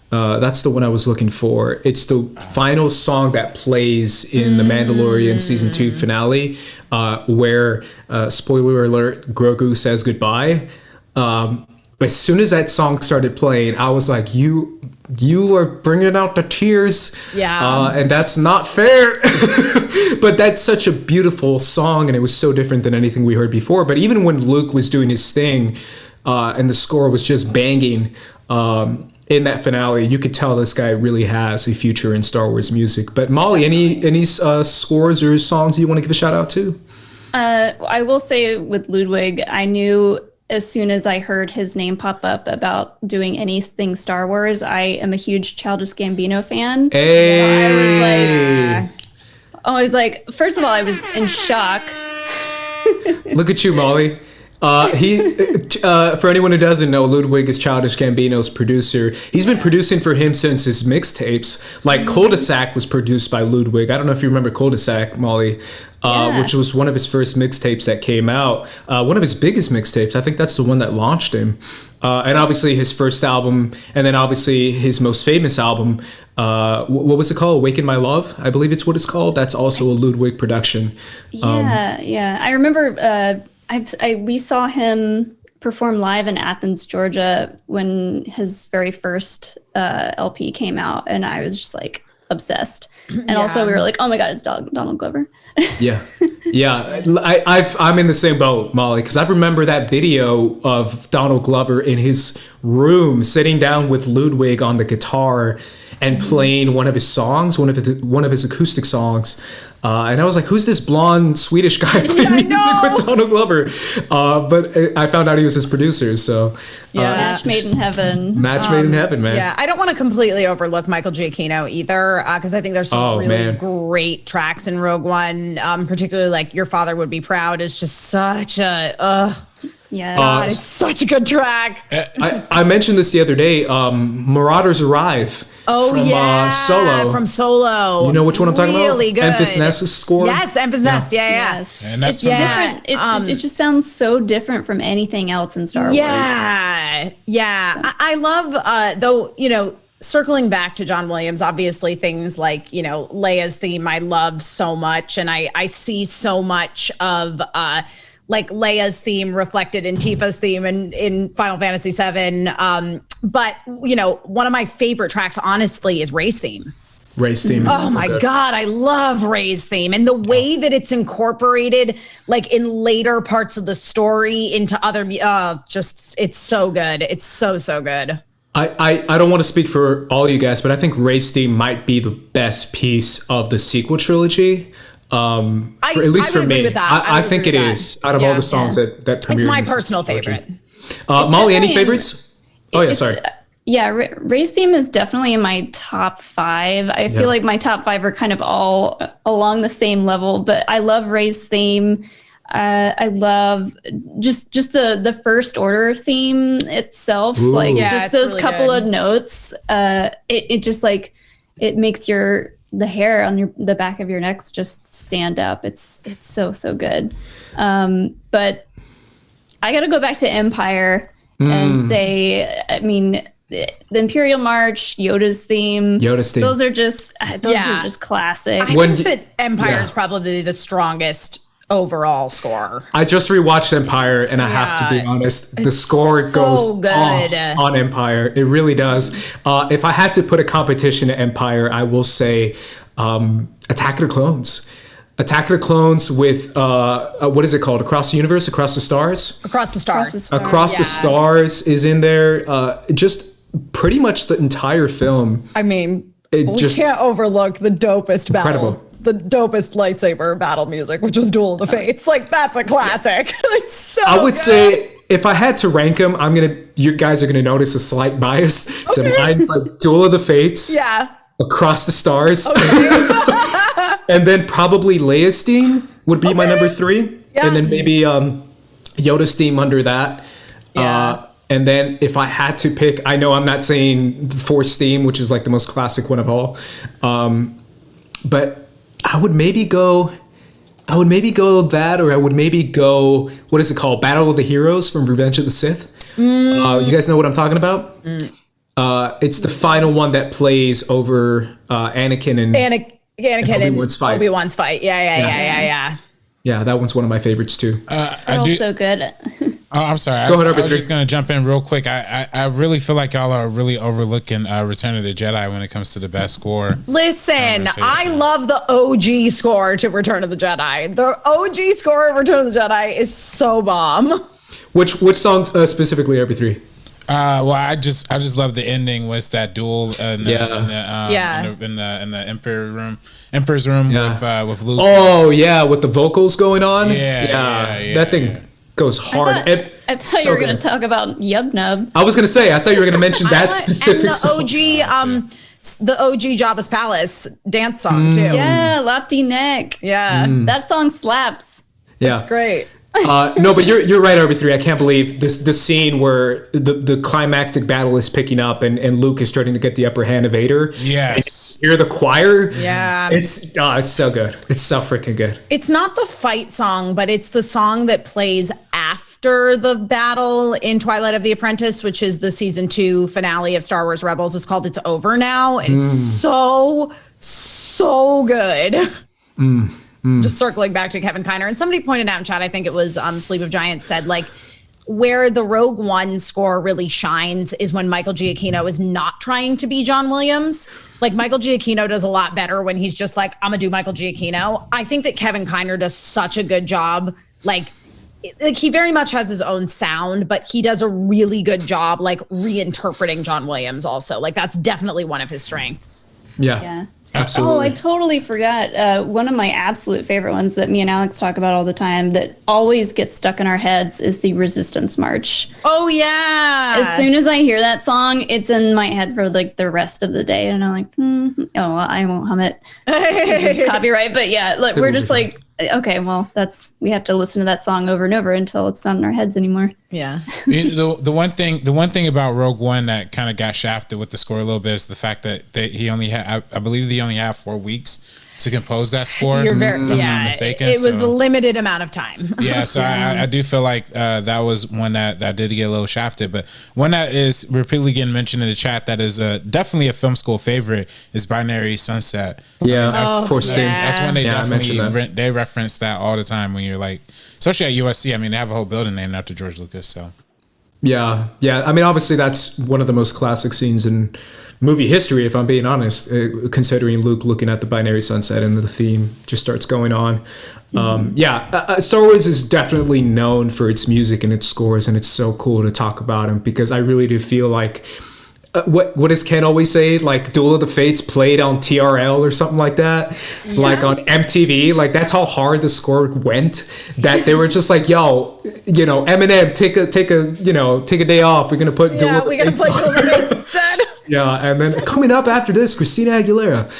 That's the one I was looking for. It's the final song that plays in the Mandalorian season 2 finale, where spoiler alert, Grogu says goodbye. As soon as that song started playing, I was like, you are bringing out the tears. And that's not fair. But that's such a beautiful song, and it was so different than anything we heard before. But even when Luke was doing his thing, and the score was just banging, in that finale, you could tell this guy really has a future in Star Wars music. But Molly, any scores or songs you want to give a shout out to? I will say with Ludwig, I knew as soon as I heard his name pop up about doing anything Star Wars. I am a huge Childish Gambino fan. Hey. I was like, first of all, I was in shock. Look at you, Molly. For anyone who doesn't know, Ludwig is Childish Gambino's producer. He's been producing for him since his mixtapes. Like Cul-de-sac was produced by Ludwig. I don't know if you remember Cul-de-sac, Molly, which was one of his first mixtapes that came out. One of his biggest mixtapes. I think that's the one that launched him. And obviously his first album, and then obviously his most famous album, what was it called? Awaken My Love, I believe it's what it's called. That's also a Ludwig production. Yeah. I remember we saw him perform live in Athens, Georgia when his very first LP came out, and I was just like obsessed. And also we were like, oh my God, it's Donald Glover. I'm in the same boat, Molly, because I remember that video of Donald Glover in his room sitting down with Ludwig on the guitar and playing one of his songs, one of his acoustic songs. And I was like, who's this blonde Swedish guy playing music with Donald Glover? But I found out he was his producer. So Match made in heaven. Match made in heaven, man. Yeah, I don't want to completely overlook Michael Giacchino either, because I think there's some great tracks in Rogue One, particularly like Your Father Would Be Proud is just such a... it's such a good track. I mentioned this the other day. Marauders Arrive Oh from, yeah, Solo. from Solo. You know which one I'm talking about? Really good. Memphis Ness's score. Yes, Memphis Ness. Yeah, yeah. Yes. And that's It's from different. It just sounds so different from anything else in Star Wars. Yeah. I love, though, circling back to John Williams, obviously things like, Leia's theme I love so much. And I see so much of like Leia's theme reflected in Tifa's theme in Final Fantasy VII. But, one of my favorite tracks, honestly, is Rey's theme. Rey's theme is Oh my God, I love Rey's theme. And the way that it's incorporated, like in later parts of the story into other, it's so good. It's so good. I don't want to speak for all you guys, but I think Rey's theme might be the best piece of the sequel trilogy. At least I for would me, agree with that. I think it is out of all the songs that premiered. It's my in this personal trilogy. favorite. Molly, any definitely favorites? Oh yeah, It's- sorry. Yeah, Rey's theme is definitely in my top 5. I feel like my top 5 are kind of all along the same level, but I love Rey's theme. I love just the First Order theme itself. Ooh. Like Yeah, just it's those really couple good. of notes. It just like it makes the hair on the back of your necks just stand up. It's so good. But I got to go back to Empire and say, I mean, the Imperial March, Yoda's theme. Those are just classic. I think that Empire is probably the strongest overall score. I just rewatched Empire, and I have to be honest, the score so goes good. off on Empire. It really does. If I had to put a competition to Empire, I will say Attack of the Clones. Attack of the Clones with what is it called? Across the Universe, Across the Stars. Across the Stars. Across the Stars is in there. Just pretty much the entire film. I mean, It we just can't overlook the dopest Incredible. battle. The dopest lightsaber battle music, which was Duel of the Fates. Like, that's a classic. It's so I would good. say if I had to rank them, you guys are gonna notice a slight bias to mine, like Duel of the Fates. Yeah. Across the Stars. And then probably Leia's theme would be my number 3. Yeah. And then maybe Yoda's theme under that. Yeah. And then if I had to pick, I know I'm not saying the Force theme, which is like the most classic one of all. But I would maybe go that, or I would maybe go, what is it called? Battle of the Heroes from Revenge of the Sith. You guys know what I'm talking about? It's the final one that plays over Anakin and Obi-Wan's fight. Obi-Wan's fight. Yeah. Yeah, that one's one of my favorites too. They're all so good. Oh, I'm sorry. Go ahead, I was RB3. just gonna jump in real quick. I really feel like y'all are really overlooking Return of the Jedi when it comes to the best score. Listen, I love the OG score to Return of the Jedi. The OG score of Return of the Jedi is so bomb. Which songs specifically, RB3? Well, I just love the ending with that duel in the Emperor's room with Luke. Oh yeah, with the vocals going on. Yeah, that thing goes hard. I thought you were going to talk about Yub Nub. I was going to say, I thought you were going to mention that specific and song. the OG Jabba's Palace dance song too. Yeah, Lopty Neck. Yeah. That song slaps. Yeah, It's great. no, but you're right, RB3. I can't believe this scene where the climactic battle is picking up and Luke is starting to get the upper hand of Vader. Yes. And you hear the choir. Yeah. It's so good. It's so freaking good. It's not the fight song, but it's the song that plays after the battle in Twilight of the Apprentice, which is the season 2 finale of Star Wars Rebels. It's called It's Over Now. And it's so good. Just circling back to Kevin Kiner, and somebody pointed out in chat, I think it was Sleep of Giants, said like where the Rogue One score really shines is when Michael Giacchino is not trying to be John Williams. Like Michael Giacchino does a lot better when he's just like, I'm gonna do Michael Giacchino. I think that Kevin Kiner does such a good job. Like he very much has his own sound, but he does a really good job like reinterpreting John Williams also. Like that's definitely one of his strengths. Yeah. Absolutely. Oh, I totally forgot. One of my absolute favorite ones that me and Alex talk about all the time that always gets stuck in our heads is the Resistance March. Oh, yeah. As soon as I hear that song, it's in my head for like the rest of the day. And I'm like, oh, well, I won't hum it. Copyright. But yeah, like, we're just like, Okay, well, we have to listen to that song over and over until it's not in our heads anymore. Yeah. The one thing about Rogue One that kind of got shafted with the score a little bit is the fact that he only had, I believe he only had 4 weeks to compose that score. You're very, if I'm not mistaken. It was a limited amount of time. Yeah, so I do feel like that was one that did get a little shafted, but one that is repeatedly getting mentioned in the chat that is definitely a film school favorite is Binary Sunset. Yeah, that's when they definitely they reference that all the time when you're like, especially at USC. I mean, they have a whole building named after George Lucas. So yeah. I mean, obviously that's one of the most classic scenes in movie history, if I'm being honest, considering Luke looking at the binary sunset and the theme just starts going on. Star Wars is definitely known for its music and its scores, and it's so cool to talk about them because I really do feel like what does Ken always say? Like Duel of the Fates played on TRL or something like that, like on MTV. Like that's how hard the score went. That they were just like, "Yo, Eminem, take a day off. We're gonna put Duel of the Fates on." Duel of the Fates instead. Yeah, and then coming up after this, Christina Aguilera,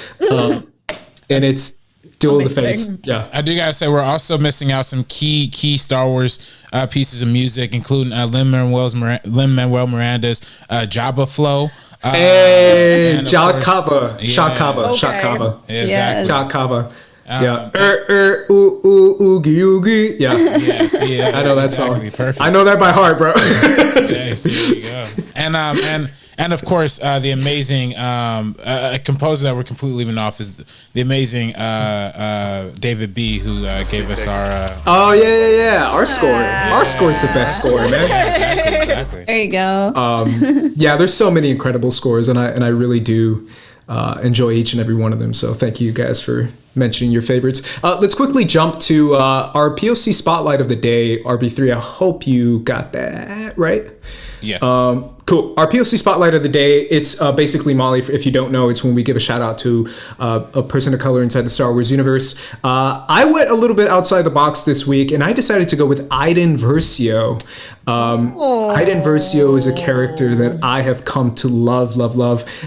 and it's Duel of the Fates. Yeah, I do gotta say we're also missing out some key Star Wars pieces of music, including Lin-Manuel Miranda's Jabba Flow. Hey, Shot Kava. Exactly. Shot Kava. Oogie oogie. Yeah. I know that song. Perfect. I know that by heart, bro. Yeah, so there you go. And of course, the amazing composer that we're completely leaving off is the amazing David B, who gave us our. Our score. Our score's the best score, man. Exactly. There you go. There's so many incredible scores, and I really do enjoy each and every one of them. So thank you guys for mentioning your favorites. Let's quickly jump to our POC spotlight of the day, RB3. I hope you got that right. Yes. Cool. Our POC spotlight of the day, it's basically, Molly, if you don't know, it's when we give a shout out to a person of color inside the Star Wars universe. I went a little bit outside the box this week, and I decided to go with Iden Versio. Iden Versio is a character that I have come to love,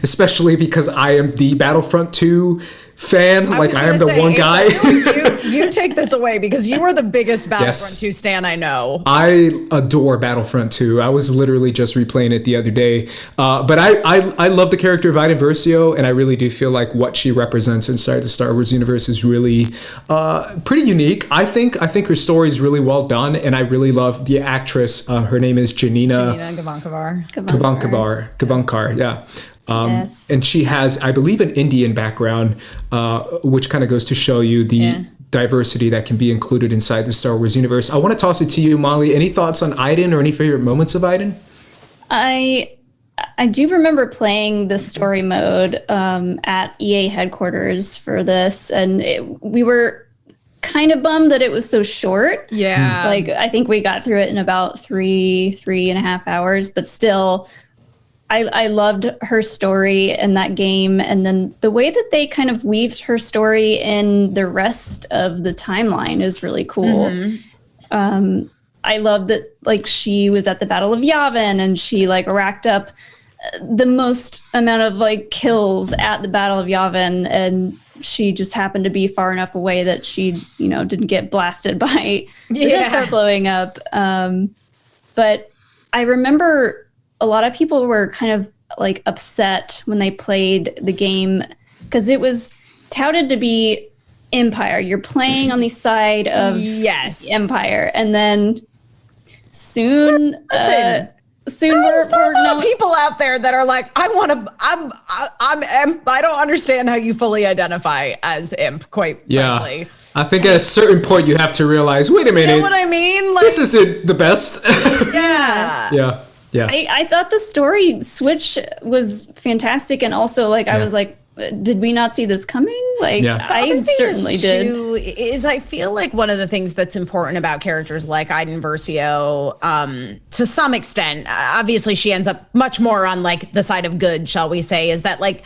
especially because I am the Battlefront 2 fan. I am the one guy. You take this away because you are the biggest Battlefront 2 stan I know. I adore Battlefront 2. I was literally just replaying it the other day. But I love the character of Iden Versio, and I really do feel like what she represents inside the Star Wars universe is really pretty unique. I think her story is really well done, and I really love the actress. Her name is Janina Gavankar. Yeah. Yes. And she has, I believe, an Indian background, which kind of goes to show you the diversity that can be included inside the Star Wars universe. I want to toss it to you, Molly. Any thoughts on Iden or any favorite moments of Iden? I do remember playing the story mode at EA headquarters for this, and we were kind of bummed that it was so short. Yeah. Like, I think we got through it in about three and a half hours, but still, I loved her story in that game, and then the way that they kind of weaved her story in the rest of the timeline is really cool. Mm-hmm. I love that, like, she was at the Battle of Yavin, and she like racked up the most amount of like kills at the Battle of Yavin, and she just happened to be far enough away that she, didn't get blasted by the Death Star blowing up. But I remember a lot of people were kind of like upset when they played the game because it was touted to be Empire. You're playing on the side of the Empire, and then soon there are a lot of people out there that are like, I'm Imp. I don't understand how you fully identify as Imp, quite frankly. I think at a certain point you have to realize, wait a minute. You know what I mean? Like, this isn't the best. Yeah. Yeah. I thought the story switch was fantastic, and also I was like, did we not see this coming? I certainly did. Is I feel like one of the things that's important about characters like Iden Versio, to some extent, obviously she ends up much more on like the side of good, shall we say, is that like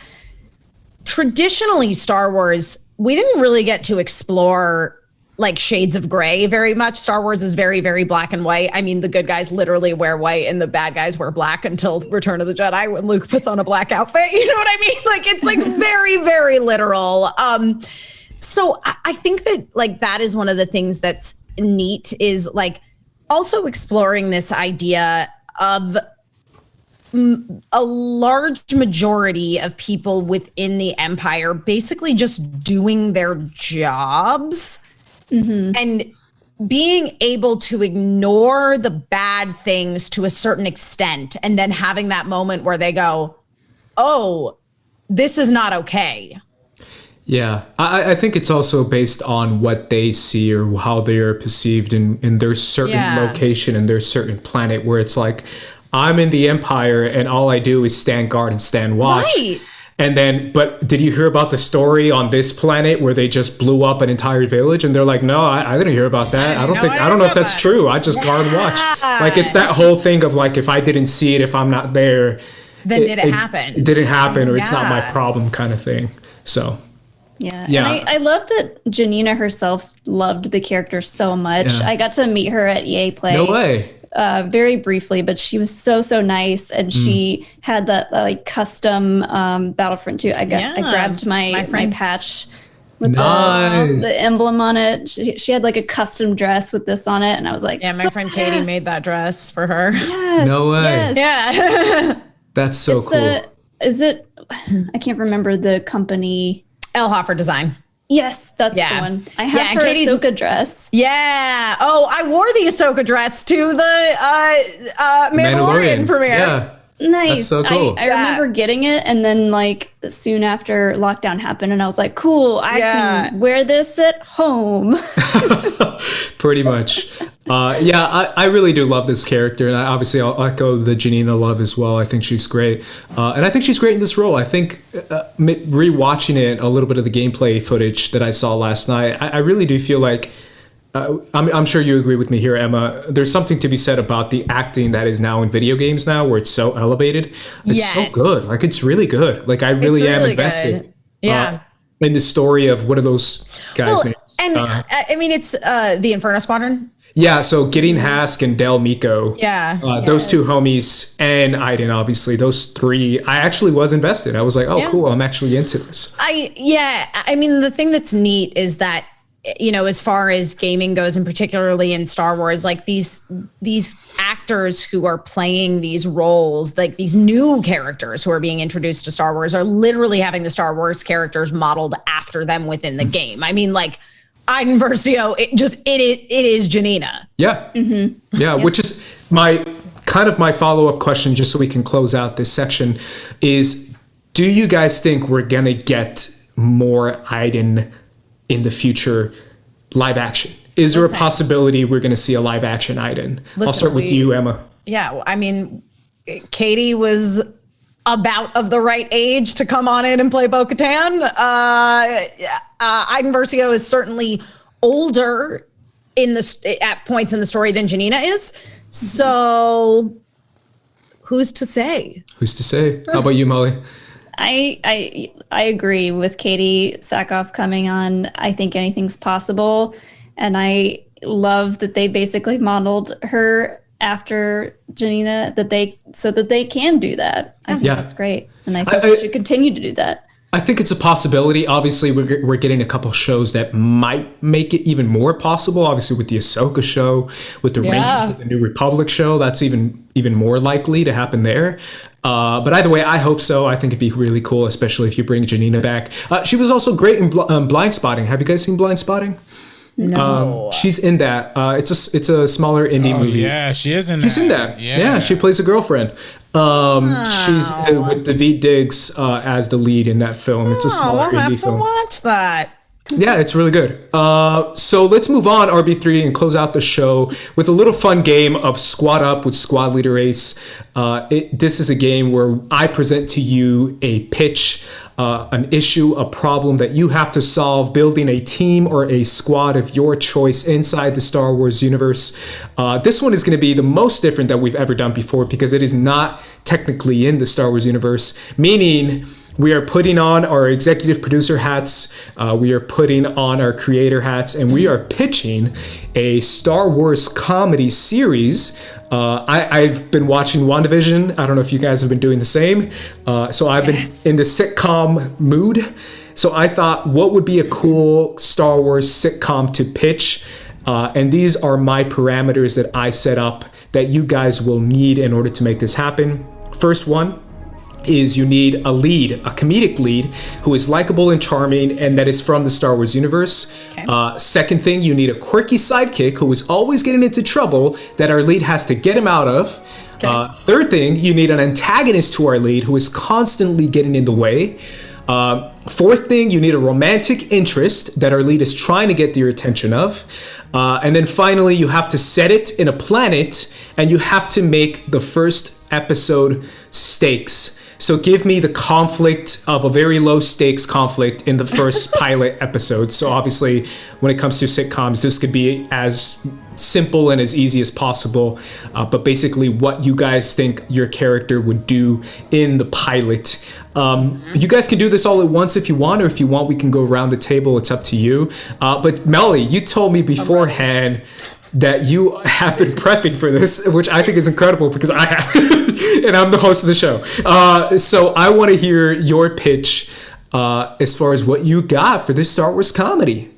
traditionally Star Wars, we didn't really get to explore like shades of gray very much. Star Wars is very, very black and white. I mean, the good guys literally wear white and the bad guys wear black until Return of the Jedi when Luke puts on a black outfit. You know what I mean? Like, it's like very, very literal. So I think that like that is one of the things that's neat is like also exploring this idea of a large majority of people within the empire basically just doing their jobs and being able to ignore the bad things to a certain extent and then having that moment where they go, oh, this is not okay. Yeah, I think it's also based on what they see or how they are perceived in their certain location and their certain planet, where it's like, I'm in the Empire and all I do is stand guard and stand watch. Right. And then, but did you hear about the story on this planet where they just blew up an entire village? And they're like, no, I didn't hear about that. I don't know if that's true. I just guard and watch. Like, it's that whole thing of like, if I didn't see it, if I'm not there, then did it happen? It didn't happen, or it's not my problem, kind of thing. So. Yeah. Yeah. And I love that Janina herself loved the character so much. Yeah. I got to meet her at EA Play. No way. Very briefly, but she was so nice, and she had that like custom Battlefront 2. I grabbed my patch with the emblem on it. She had like a custom dress with this on it, and I was like, yeah, my friend Katie made that dress for her. Yes, No way. yes. Yeah. That's so cool. Is it? I can't remember the company. Elhofer Design. Yes, that's the one. I have her Katie's Ahsoka dress. Yeah. Oh, I wore the Ahsoka dress to the Mandalorian premiere. Yeah. Nice. That's so cool. I remember getting it, and then like soon after lockdown happened, and I was like, cool, I can wear this at home. Pretty much. I really do love this character, and I'll echo the Janina love as well. I think she's great, and I think she's great in this role. I think rewatching it, a little bit of the gameplay footage that I saw last night, I really do feel like, I'm sure you agree with me here, Emma, there's something to be said about the acting that is now in video games now, where it's so elevated. It's so good. Like, it's really good. Like, I really am invested. Good. Yeah. In the story of what are those guys' names? And I mean, it's the Inferno Squadron. Yeah, so Gideon Hask and Del Miko. Yeah. Those two homies, and Aiden, obviously, those three, I actually was invested. I was like, oh, cool, I'm actually into this. I mean, the thing that's neat is that, you know, as far as gaming goes, and particularly in Star Wars, like these actors who are playing these roles, like these new characters who are being introduced to Star Wars, are literally having the Star Wars characters modeled after them within the game. I mean, like, Iden Versio, it is Janina. Yeah. Mm-hmm. Yeah, which is my follow-up question, just so we can close out this section, is, do you guys think we're gonna get more Iden in the future live action? Is there a possibility we're gonna see a live action Iden? I'll start with you, Emma. Yeah, I mean, Katie was about of the right age to come on in and play Bo-Katan. Iden Versio is certainly older at points in the story than Janina is. So who's to say? Who's to say? How about you, Molly? I agree with Katie Sackhoff coming on. I think anything's possible, and I love that they basically modeled her after Janina, so that they can do that. I think that's great, and I think they should continue to do that. I think it's a possibility. Obviously, we're getting a couple shows that might make it even more possible. Obviously, with the Ahsoka show, with the Rangers of the New Republic show, that's even more likely to happen there. But either way, I hope so. I think it'd be really cool, especially if you bring Janina back. She was also great in Blind Spotting. Have you guys seen Blind Spotting? No. She's in that. It's a smaller indie movie. Yeah, she is in that. She's in that. Yeah, she plays a girlfriend. She's with Daveed Diggs as the lead in that film. It's a smaller indie film. I'll have to watch that. Yeah, it's really good. So let's move on, RB3, and close out the show with a little fun game of Squad Up with Squad Leader Ace. This is a game where I present to you a pitch, an issue, a problem that you have to solve, building a team or a squad of your choice inside the Star Wars universe. This one is going to be the most different that we've ever done before, because it is not technically in the Star Wars universe, meaning we are putting on our executive producer hats, we are putting on our creator hats, and we are pitching a Star Wars comedy series. I've been watching WandaVision. I don't know if you guys have been doing the same. So I've been in the sitcom mood. So I thought, what would be a cool Star Wars sitcom to pitch? And these are my parameters that I set up that you guys will need in order to make this happen. First one is you need a lead, a comedic lead who is likable and charming and that is from the Star Wars universe. Okay. Second thing, you need a quirky sidekick who is always getting into trouble that our lead has to get him out of. Okay. Third thing, you need an antagonist to our lead who is constantly getting in the way. Fourth thing, you need a romantic interest that our lead is trying to get your attention of. And then finally, you have to set it in a planet and you have to make the first episode stakes. So give me the conflict of a very low stakes conflict in the first pilot episode. So obviously, when it comes to sitcoms, this could be as simple and as easy as possible. But basically, what you guys think your character would do in the pilot. You guys can do this all at once if you want, or if you want, we can go around the table. It's up to you. But Mollie, you told me beforehand that you have been prepping for this, which I think is incredible because I have, and I'm the host of the show. So I want to hear your pitch as far as what you got for this Star Wars comedy.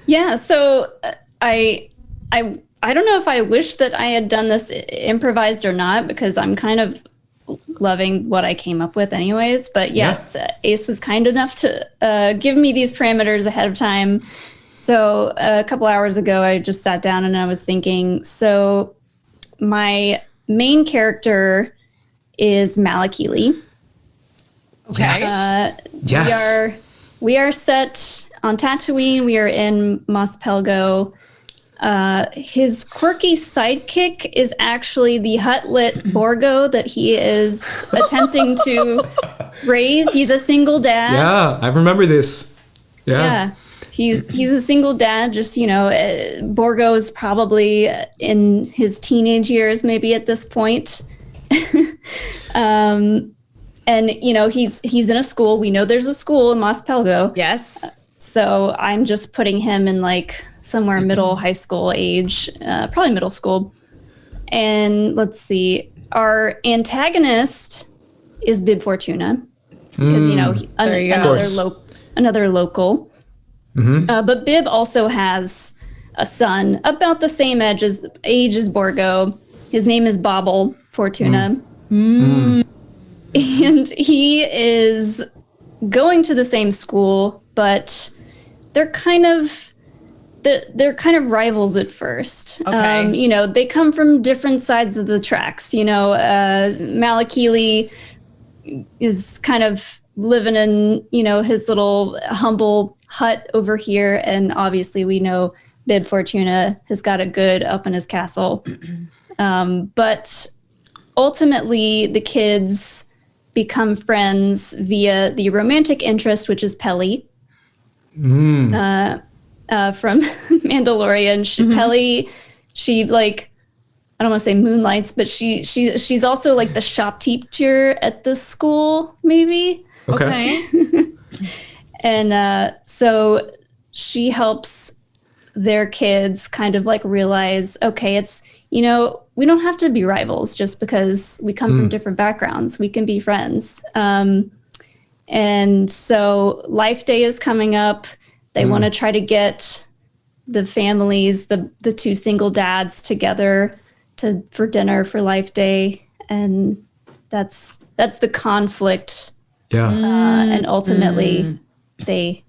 Yeah, so I don't know if I wish that I had done this improvised or not, because I'm kind of loving what I came up with anyways. But yes, Ace was kind enough to give me these parameters ahead of time. So a couple hours ago, I just sat down and I was thinking, so my main character is Malakili. Okay. Yes. We are set on Tatooine. We are in Mos Pelgo. His quirky sidekick is actually the Hutlit Borgo that he is attempting to raise. He's a single dad. Yeah, I remember this. Yeah. He's a single dad, just, Borgo's probably in his teenage years, maybe at this point. And, he's in a school. We know there's a school in Mos Pelgo. Yes. So I'm just putting him in somewhere middle high school age, probably middle school. And let's see, our antagonist is Bib Fortuna because, another local. Mm-hmm. But Bib also has a son about the same age as Borgo. His name is Bobble Fortuna. And he is going to the same school, but they're kind of rivals at first. Okay. They come from different sides of the tracks. Malakili is kind of living in, his little humble hut over here, and obviously we know Bib Fortuna has got a good up in his castle. But ultimately, the kids become friends via the romantic interest, which is Pelly from Mandalorian. Pelly, she I don't want to say moonlights, but she's also the shop teacher at the school, maybe. Okay. And so she helps their kids kind of realize, okay, it's, we don't have to be rivals just because we come from different backgrounds. We can be friends. And so Life Day is coming up. They want to try to get the families, the two single dads together for dinner for Life Day. And that's the conflict. Yeah. And ultimately they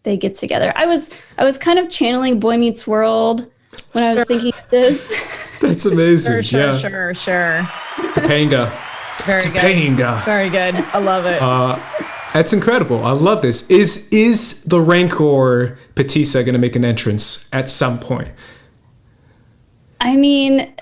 get together. I was kind of channeling Boy Meets World when I was thinking of this. That's amazing. Sure. Topanga. Very Topanga. good. Very good. I love it. That's incredible. I love this. Is the Rancor Patissa going to make an entrance at some point? I mean,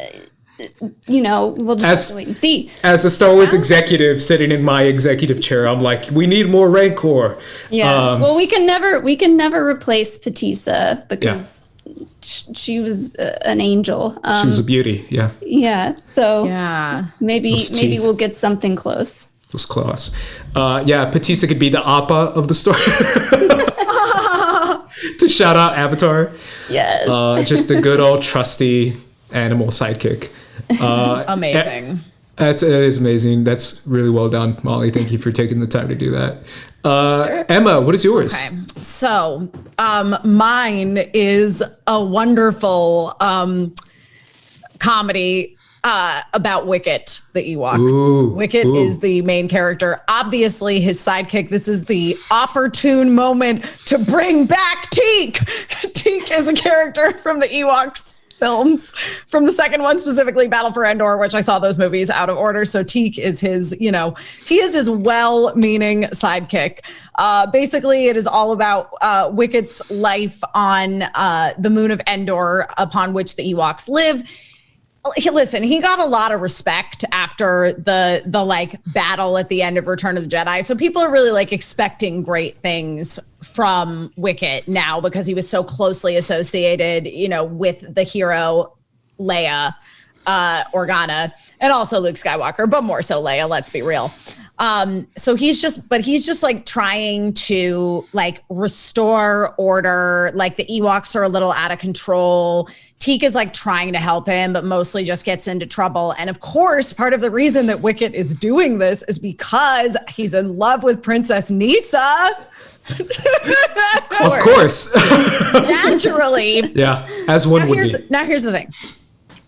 we'll just have to wait and see. As a Star Wars executive sitting in my executive chair, I'm like, we need more Rancor. Yeah. Well, we can never replace Patissa because she was an angel. She was a beauty. Yeah. Yeah. So maybe we'll get something close. Those claws. Patissa could be the Appa of the story. To shout out Avatar. Yes. Just a good old trusty animal sidekick. Amazing. It is amazing. That's really well done, Mollie. Thank you for taking the time to do that. Emma, what is yours? Okay. So, mine is a wonderful comedy about Wicket, the Ewok. Wicket is the main character. Obviously, his sidekick. This is the opportune moment to bring back Teak. Teak is a character from the Ewoks films, from the second one specifically, Battle for Endor, which I saw those movies out of order. So Teak is his, he is his well-meaning sidekick. Basically, it is all about Wicket's life on the moon of Endor, upon which the Ewoks live. Listen, he got a lot of respect after the like battle at the end of Return of the Jedi. So people are really like expecting great things from Wicket now because he was so closely associated, with the hero Leia, Organa, and also Luke Skywalker, but more so Leia, let's be real. So he's just like trying to like restore order. Like the Ewoks are a little out of control. Teak is like trying to help him, but mostly just gets into trouble. And of course, part of the reason that Wicket is doing this is because he's in love with Princess Nisa. Of course. Naturally. Yeah, as one would be. Now here's the thing.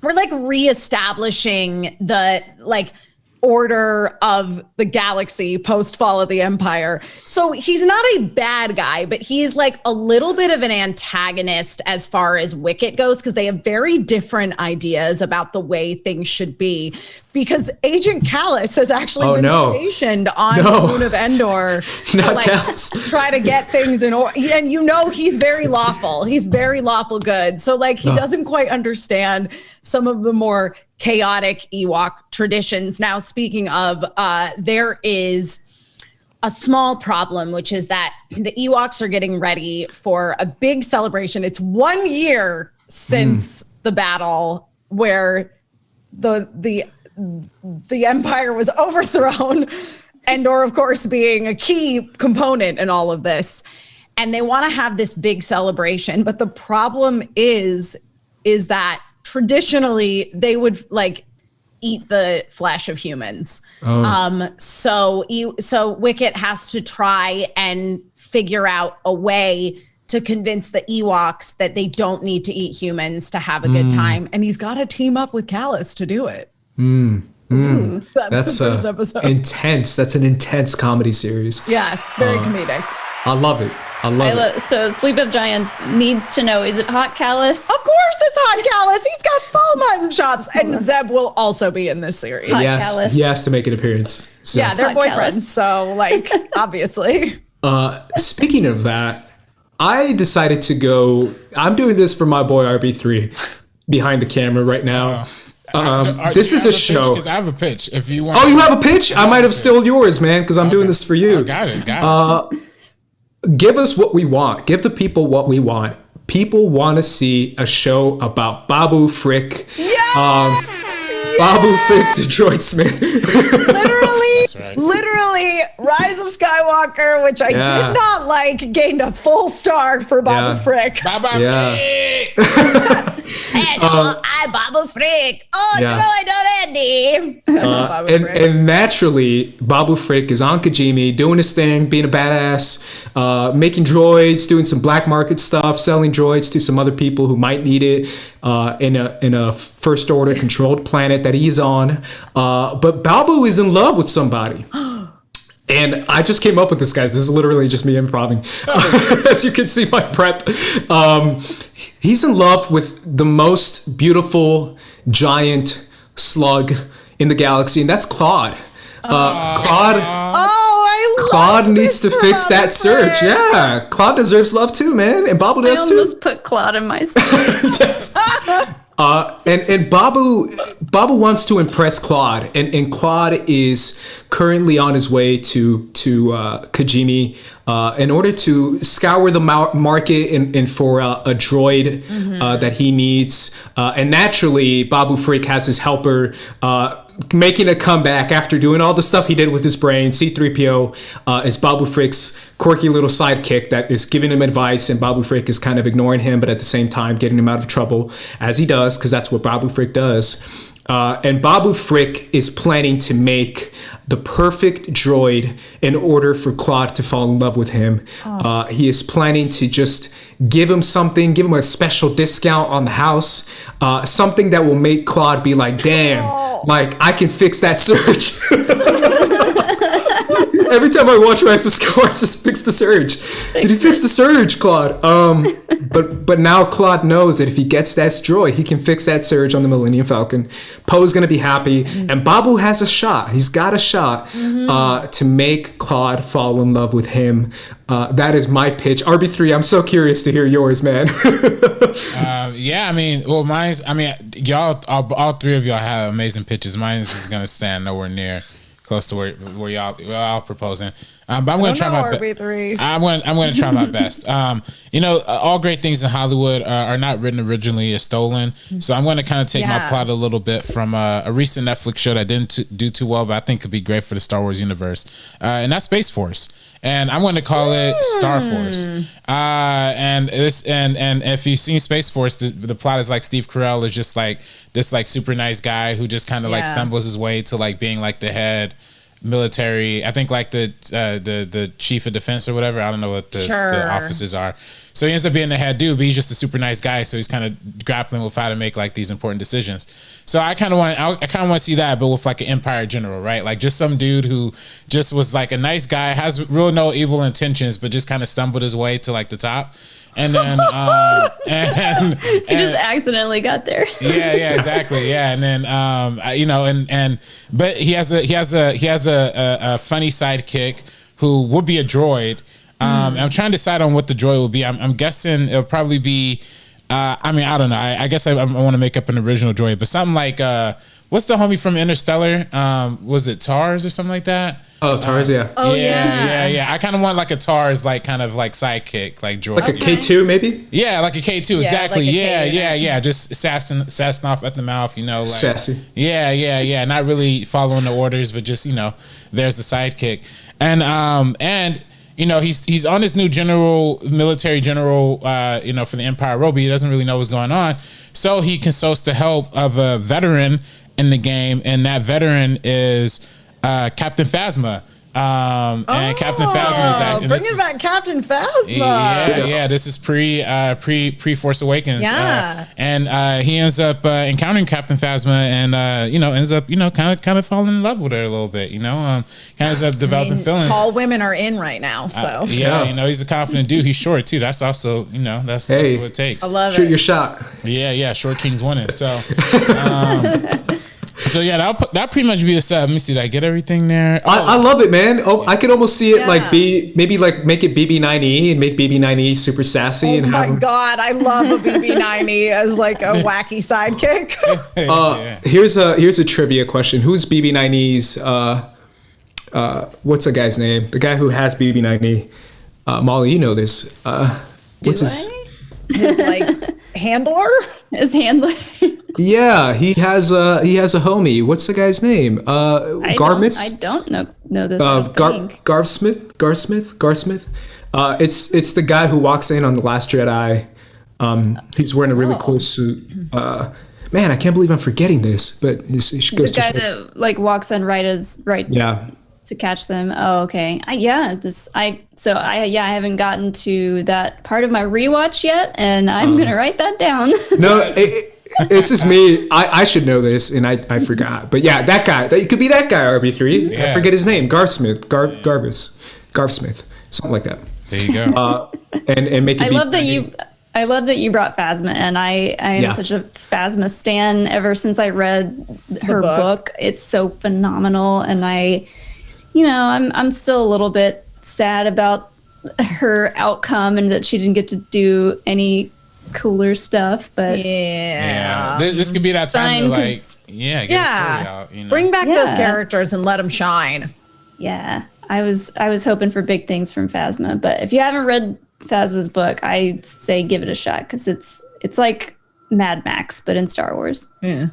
We're like reestablishing the like order of the galaxy post Fall of the Empire. So he's not a bad guy, but he's like a little bit of an antagonist as far as Wicket goes, because they have very different ideas about the way things should be. Because Agent Callus has actually been stationed on the moon of Endor to try to get things in order. And he's very lawful. He's very lawful good. So like he doesn't quite understand some of the more chaotic Ewok traditions. Now, speaking of, there is a small problem, which is that the Ewoks are getting ready for a big celebration. It's 1 year since the battle where the Empire was overthrown, Endor, of course, being a key component in all of this. And they want to have this big celebration. But the problem is that traditionally they would like eat the flesh of humans. So Wicket has to try and figure out a way to convince the Ewoks that they don't need to eat humans to have a good time. And he's got to team up with Callus to do it. That's the first episode. Intense. That's an intense comedy series. Yeah, it's very comedic. I love it. So Sleep of Giants needs to know, is it Hot Callus? Of course it's Hot Callus. He's got full mutton chops. And Zeb will also be in this series. Yes, he has to make an appearance. So. Yeah, they're boyfriends. Callus. So like, obviously. Speaking of that, I decided to go, I'm doing this for my boy RB3 behind the camera right now. This is a show. Because I have a pitch. If you want. Oh, you have a pitch? I might have stolen yours, man, because I'm doing this for you. Got it. Give us what we want. Give the people what we want. People want to see a show about Babu Frick. Yes! Babu Frick, the droid smith. Literally, Rise of Skywalker, which I did not like, gained a full star for Babu Frick. Babu Frick! I Babu Frick. Oh, droid already. And naturally, Babu Frick is on Kijimi, doing his thing, being a badass, making droids, doing some black market stuff, selling droids to some other people who might need it in a first order controlled planet that he's on. But Babu is in love with somebody. And I just came up with this, guys. This is literally just me improvising. As you can see my prep. He's in love with the most beautiful giant slug in the galaxy, and that's Claude. Claude needs to fix that search. Yeah, Claude deserves love too, man, and Babu does too. I almost put Claude in my story. Yes. And Babu wants to impress Claude, and Claude is currently on his way to Kijimi in order to scour the market and for a droid that he needs. And naturally, Babu Frick has his helper making a comeback after doing all the stuff he did with his brain. C-3PO is Babu Frick's quirky little sidekick that is giving him advice, and Babu Frick is kind of ignoring him, but at the same time getting him out of trouble, as he does, because that's what Babu Frick does. And Babu Frick is planning to make the perfect droid in order for Claude to fall in love with him. He is planning to just give him something, give him a special discount on the house, something that will make Claude be like, damn, like I can fix that surge. Every time I watch Rise of Skywalker, just fix the surge. Did he fix the surge, Claude? But now Claude knows that if he gets that droid, he can fix that surge on the Millennium Falcon. Poe's gonna be happy, and Babu has a shot. He's got a shot to make Claude fall in love with him. That is my pitch. RB3, I'm so curious to hear yours, man. Yeah, I mean, well, y'all, all three of y'all have amazing pitches. Mine is gonna stand nowhere near close to where y'all proposing. But I'm going to try my best. I'm going to try my best. All great things in Hollywood are not written originally, as stolen. So I'm going to kind of take my plot a little bit from a recent Netflix show that didn't do too well, but I think could be great for the Star Wars universe. And that's Space Force. And I'm going to call it Star Force. And if you've seen Space Force, the plot is like Steve Carell is just like this like super nice guy who just kind of like stumbles his way to like being like the head military, I think like the chief of defense or whatever. I don't know what the officers are. So he ends up being the head dude, but he's just a super nice guy. So he's kind of grappling with how to make like these important decisions. So I kind of want to see that, but with like an Empire general, right? Like just some dude who just was like a nice guy, has real no evil intentions, but just kind of stumbled his way to like the top. And then he just accidentally got there. Yeah, exactly. Yeah, and then but he has a funny sidekick who would be a droid. I'm trying to decide on what the droid will be. I'm guessing it'll probably be. I don't know. I guess I want to make up an original droid, but something like what's the homie from Interstellar? Was it Tars or something like that? Oh, Tars, yeah. Yeah. I kind of want like a Tars, like kind of like sidekick, like droid. Like a K2 maybe? Yeah, like a K2, exactly. Like Yeah. Just sassing off at the mouth, like sassy. Yeah. Not really following the orders, but just there's the sidekick, and. He's on this new military general, for the Empire role, but he doesn't really know what's going on. So he consults the help of a veteran in the game, and that veteran is Captain Phasma. And Captain Phasma is bringing back Captain Phasma. Yeah. This is pre Force Awakens. Yeah. And he ends up encountering Captain Phasma, and ends up kind of falling in love with her a little bit. Ends up developing feelings. Tall women are in right now, so he's a confident dude. He's short too. That's also that's what it takes. I love it. Shoot your shot. Yeah. Short kings winning. So. So that'll pretty much be the set. Let me see. Did I get everything there? I love it, man. Oh, I could almost see it like maybe like make it BB9E and make BB9E super sassy. Oh my god, I love a BB9E as like a wacky sidekick. Here's a trivia question. Who's BB9E's? What's the guy's name? The guy who has BB9E. Molly, you know this. What's his like handler? His handler. Yeah, he has a homie. What's the guy's name? Garmus? I don't know this. Garth Smith. It's the guy who walks in on The Last Jedi. He's wearing a really cool suit. Man, I can't believe I'm forgetting this, but it goes the guy that like walks in right to catch them. Oh, okay. I haven't gotten to that part of my rewatch yet, and I'm gonna write that down. No, this is me. I should know this, and I forgot. But yeah, that guy. It could be that guy. RB3. Yeah. I forget his name. Garth Smith. Garth Smith. Something like that. There you go. and make it. I love that you brought Phasma, and I am such a Phasma stan ever since I read her book. It's so phenomenal, and I'm still a little bit sad about her outcome and that she didn't get to do any cooler stuff, but this could be that time to get a story out. Bring back those characters and let them shine. Yeah, I was hoping for big things from Phasma, but if you haven't read Phasma's book, I say give it a shot because it's like Mad Max but in Star Wars. Yeah.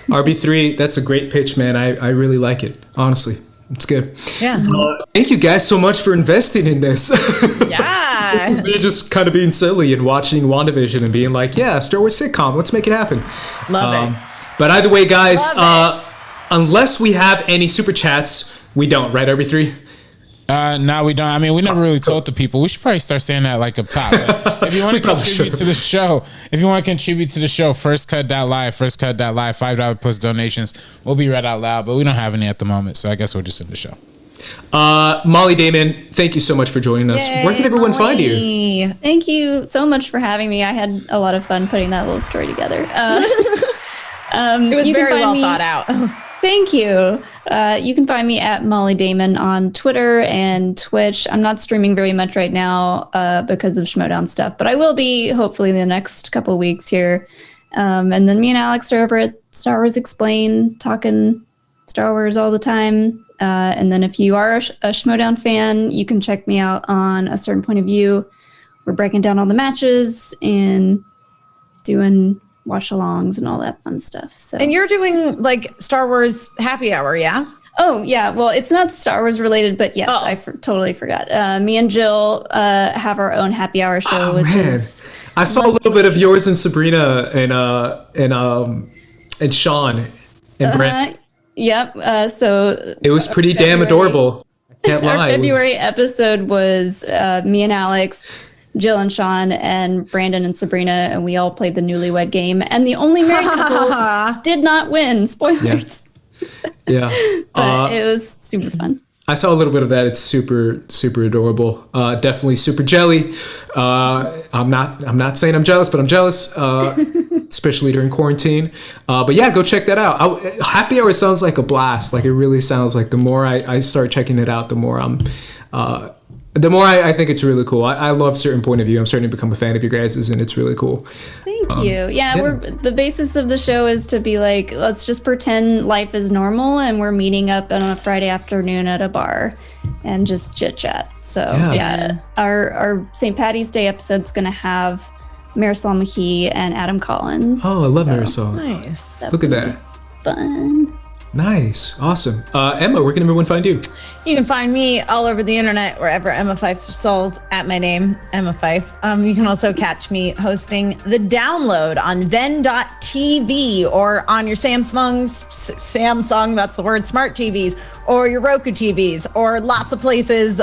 RB3, that's a great pitch, man. I really like it, honestly. It's good. Yeah. Thank you guys so much for investing in this. Yeah. This was me just kind of being silly and watching WandaVision and being like, yeah, Star Wars sitcom, let's make it happen. Love it. But either way, guys, unless we have any super chats, we don't, right, RB3? No, we don't. I mean, we never really told the people. We should probably start saying that like up top. Like, if you want to contribute to the show, firstcut.live, $5 plus donations. We'll be read out loud, but we don't have any at the moment, so I guess we'll just end the show. Mollie Damon, thank you so much for joining us. Yay, Where can everyone find you? Mollie. Thank you so much for having me. I had a lot of fun putting that little story together. It was very well thought out. Thank you. You can find me at Mollie Damon on Twitter and Twitch. I'm not streaming very much right now because of Schmodown stuff, but I will be hopefully in the next couple of weeks here. And then me and Alex are over at Star Wars Explain, talking Star Wars all the time. And then if you are a Schmodown fan, you can check me out on A Certain Point of View. We're breaking down all the matches and doing watch-alongs and all that fun stuff. So, And you're doing like Star Wars happy hour, yeah? oh yeah, well, it's not Star Wars related, but yes, Oh. I totally forgot. Me and Jill have our own happy hour show, which is I saw a little bit of yours and Sabrina and Sean and Brent. yep. So It was pretty damn adorable. I can't lie. our It was- February episode was me and Alex, Jill and Sean, and Brandon and Sabrina, and we all played the Newlywed Game, and the only married couple did not win. Spoilers. Yeah. But it was super fun. I saw a little bit of that. It's super, super adorable. Definitely super jelly. I'm not saying I'm jealous, but I'm jealous, especially during quarantine. But yeah, go check that out. Happy Hour sounds like a blast. Like it really sounds like the more I start checking it out, the more I think it's really cool. I love Certain Point of View. I'm starting to become a fan of you guys', and it's really cool. Thank you. Yeah, the basis of the show is to be like, let's just pretend life is normal, and we're meeting up on a Friday afternoon at a bar and just chit chat. So yeah, our St. Patty's Day episode's gonna have Marisol McKee and Adam Collins. Oh, I love So Marisol. Nice. that's Look at gonna that. be Fun. Nice. Awesome. Emma, where can everyone find you? You can find me all over the internet, wherever Emma Fyffes are sold, at my name, Emma Fyffe. You can also catch me hosting The Download on ven.tv or on your Samsung, that's the word, smart TVs, or your Roku TVs, or lots of places.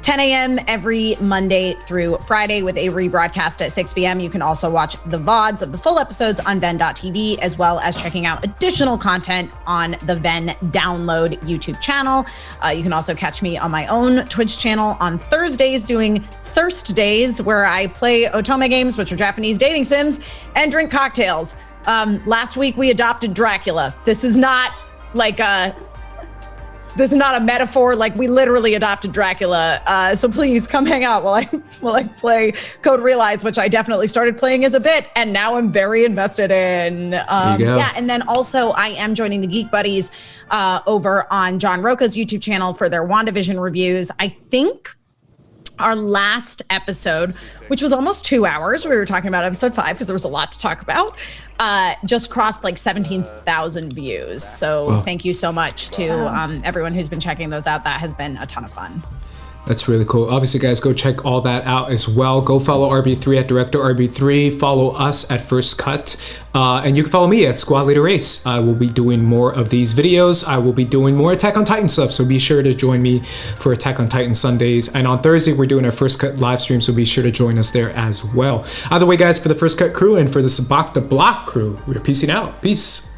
10 a.m. every Monday through Friday with a rebroadcast at 6 p.m. You can also watch the VODs of the full episodes on ven.tv, as well as checking out additional content on the Ven Download YouTube channel. You can also catch me on my own Twitch channel on Thursdays doing Thirst Days, where I play otome games, which are Japanese dating sims, and drink cocktails. Last week we adopted Dracula. This is not a metaphor. Like, we literally adopted Dracula. So please come hang out while I play Code Realize, which I definitely started playing as a bit, and now I'm very invested in. There you go. Yeah, and then also I am joining the Geek Buddies over on John Roca's YouTube channel for their WandaVision reviews. I think our last episode, which was almost 2 hours, we were talking about episode 5 because there was a lot to talk about, just crossed like 17,000 views. So thank you so much to everyone who's been checking those out. That has been a ton of fun. That's really cool. Obviously, guys, go check all that out as well. Go follow RB3 at Director RB3. Follow us at First Cut. And you can follow me at Squad Leader Race. I will be doing more of these videos. I will be doing more Attack on Titan stuff. So be sure to join me for Attack on Titan Sundays. And on Thursday, we're doing our First Cut live stream. So be sure to join us there as well. Either way, guys, for the First Cut crew and for the Sabacc the Block crew, we're peacing out. Peace.